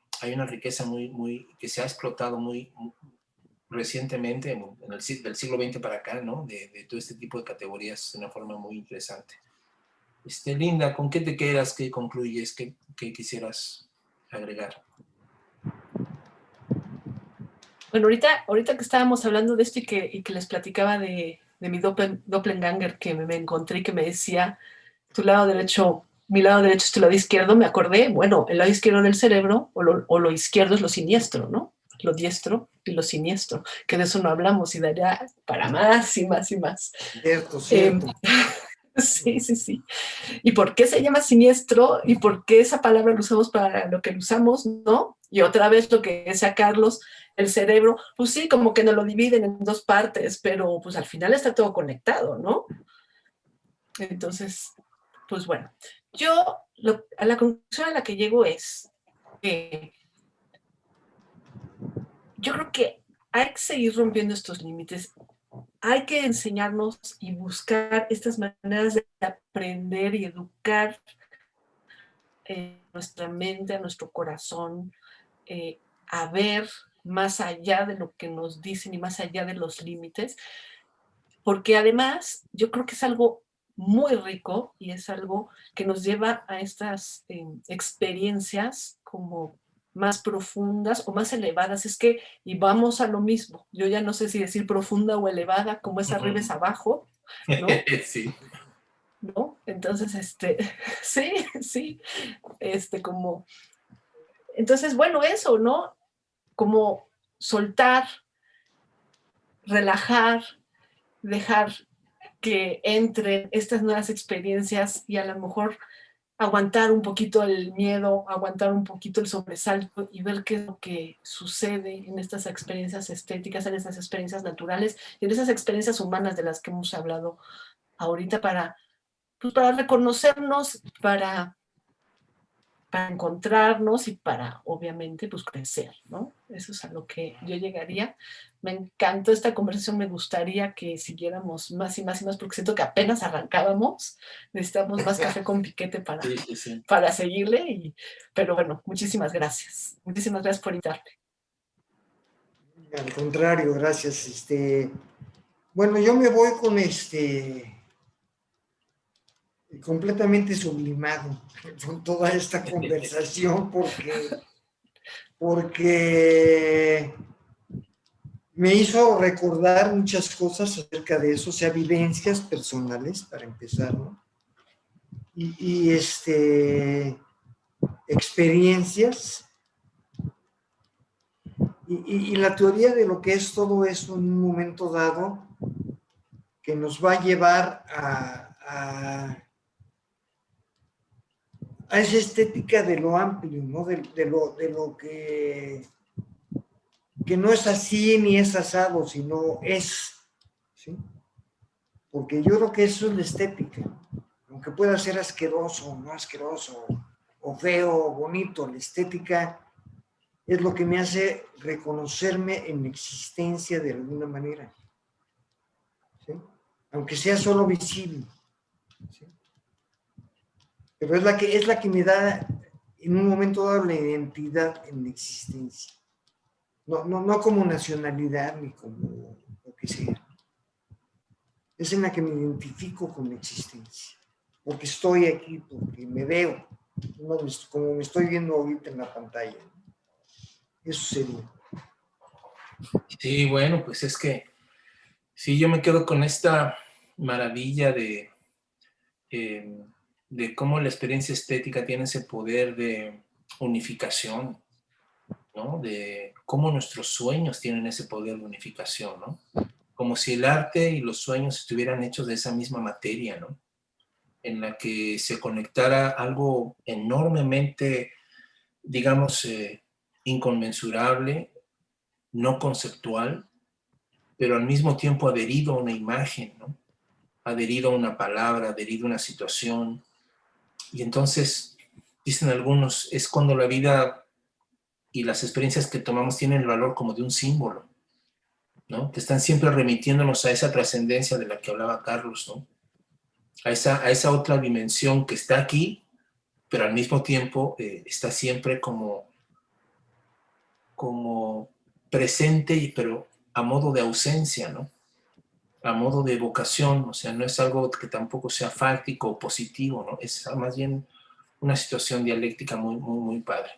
riqueza muy, que se ha explotado muy recientemente, del siglo XX para acá, ¿no? De todo este tipo de categorías de una forma muy interesante. Linda, ¿con qué te quedas? ¿Qué concluyes? ¿Qué quisieras agregar? Bueno, ahorita que estábamos hablando de esto y que les platicaba de mi doppelganger que me encontré y que me decía, mi lado derecho es tu lado izquierdo, me acordé, bueno, el lado izquierdo del cerebro o lo izquierdo es lo siniestro, ¿no? Lo diestro y lo siniestro, que de eso no hablamos y daría para más y más y más. Cierto. Sí. ¿Y por qué se llama siniestro? ¿Y por qué esa palabra la usamos para lo que la usamos, no? Y otra vez lo que decía Carlos, el cerebro, pues sí, como que nos lo dividen en dos partes, pero pues al final está todo conectado, ¿no? Entonces, pues bueno, a la conclusión a la que llego es que yo creo que hay que seguir rompiendo estos límites. Hay que enseñarnos y buscar estas maneras de aprender y educar nuestra mente, a nuestro corazón, a ver más allá de lo que nos dicen y más allá de los límites, porque además yo creo que es algo muy rico y es algo que nos lleva a estas experiencias como más profundas o más elevadas. Es que, y vamos a lo mismo, yo ya no sé si decir profunda o elevada, como es arriba es abajo, ¿no? Sí. ¿No? Entonces, sí, como... Entonces, bueno, eso, ¿no? Como soltar, relajar, dejar que entren estas nuevas experiencias y a lo mejor aguantar un poquito el miedo, aguantar un poquito el sobresalto y ver qué es lo que sucede en estas experiencias estéticas, en estas experiencias naturales y en esas experiencias humanas de las que hemos hablado ahorita para reconocernos, para encontrarnos y para, obviamente, pues crecer, ¿no? Eso es a lo que yo llegaría. Me encantó esta conversación, me gustaría que siguiéramos más y más y más, porque siento que apenas arrancábamos, necesitamos más café con piquete para seguirle, pero bueno, muchísimas gracias por invitarme. Al contrario, gracias. Bueno, yo me voy con completamente sublimado con toda esta conversación porque me hizo recordar muchas cosas acerca de eso, o sea, vivencias personales para empezar, ¿no? Y experiencias y la teoría de lo que es todo eso en un momento dado que nos va a llevar a esa estética de lo amplio, ¿no? De lo que no es así ni es asado, sino es, ¿sí? Porque yo creo que eso es la estética, aunque pueda ser asqueroso o no asqueroso, o feo o bonito, la estética es lo que me hace reconocerme en mi existencia de alguna manera, ¿sí? aunque sea solo visible. ¿Sí? Pero es la que me da en un momento dado la identidad en la existencia. No como nacionalidad ni como lo que sea. Es en la que me identifico con la existencia. Porque estoy aquí, porque me veo, como me estoy viendo ahorita en la pantalla. Eso sería. Sí, bueno, pues es que sí, yo me quedo con esta maravilla de cómo la experiencia estética tiene ese poder de unificación, ¿no? De cómo nuestros sueños tienen ese poder de unificación, ¿no? Como si el arte y los sueños estuvieran hechos de esa misma materia, ¿no? En la que se conectara algo enormemente, digamos, inconmensurable, no conceptual, pero al mismo tiempo adherido a una imagen, ¿no? Adherido a una palabra, adherido a una situación. Y entonces, dicen algunos, es cuando la vida y las experiencias que tomamos tienen el valor como de un símbolo, ¿no? Que están siempre remitiéndonos a esa trascendencia de la que hablaba Carlos, ¿no? A esa otra dimensión que está aquí, pero al mismo tiempo está siempre como presente, pero a modo de ausencia, ¿no? A modo de evocación, o sea, no es algo que tampoco sea fáctico o positivo, ¿no? Es más bien una situación dialéctica muy, muy, muy padre.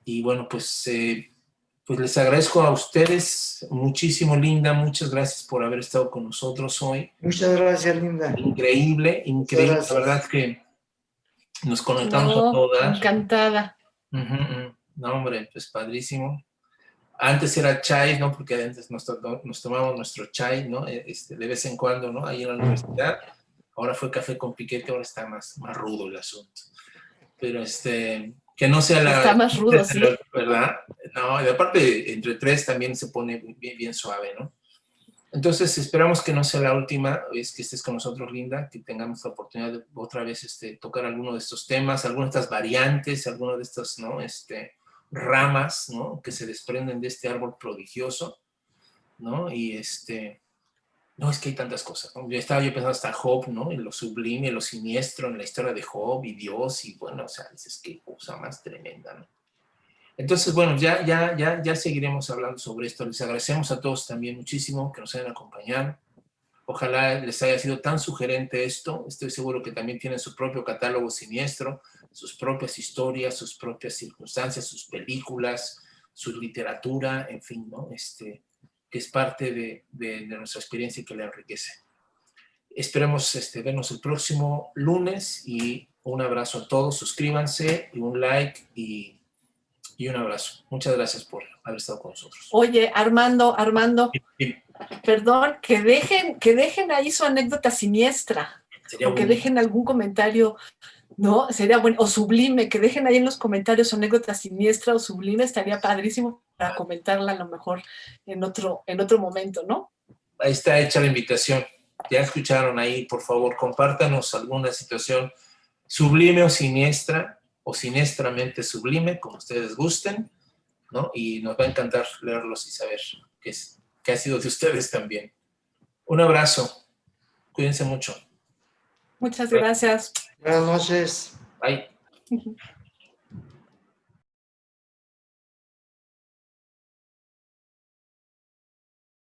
Y bueno, pues les agradezco a ustedes muchísimo, Linda, muchas gracias por haber estado con nosotros hoy. Muchas gracias, Linda. Increíble, increíble, la verdad es que nos conectamos a todas. Encantada. No, hombre, pues padrísimo. Antes era chai, ¿no? Porque antes nos tomábamos nuestro chai, ¿no? De vez en cuando, ¿no? Ahí en la universidad. Ahora fue café con piquete, ahora está más rudo el asunto. Pero que no sea la... Está más rudo, sí. ¿Verdad? No, y aparte, entre tres también se pone bien, bien suave, ¿no? Entonces, esperamos que no sea la última vez que estés con nosotros, Linda, que tengamos la oportunidad de otra vez tocar alguno de estos temas, algunas de estas variantes, algunas de estas, ¿no? Ramas, ¿no? Que se desprenden de este árbol prodigioso, ¿no? Y no, es que hay tantas cosas, ¿no? Yo pensando hasta Job, ¿no? En lo sublime, lo siniestro, en la historia de Job y Dios, y bueno, o sea, dices, qué cosa más tremenda, ¿no? Entonces, bueno, ya seguiremos hablando sobre esto. Les agradecemos a todos también muchísimo que nos hayan acompañado. Ojalá les haya sido tan sugerente esto. Estoy seguro que también tienen su propio catálogo siniestro, sus propias historias, sus propias circunstancias, sus películas, su literatura, en fin, ¿no? Que es parte de nuestra experiencia y que le enriquece. Esperemos vernos el próximo lunes y un abrazo a todos. Suscríbanse y un like y un abrazo. Muchas gracias por haber estado con nosotros. Oye, Armando, Sí. perdón, que dejen ahí su anécdota siniestra. Sería o que bueno. dejen algún comentario, ¿no? Sería bueno, o sublime, que dejen ahí en los comentarios su anécdota siniestra o sublime, estaría padrísimo para comentarla a lo mejor en otro momento, ¿no? Ahí está hecha la invitación. Ya escucharon ahí, por favor, compártanos alguna situación sublime o siniestramente sublime, como ustedes gusten, ¿no? Y nos va a encantar leerlos y saber qué ha sido de ustedes también. Un abrazo. Cuídense mucho. Muchas gracias. Buenas noches. Bye.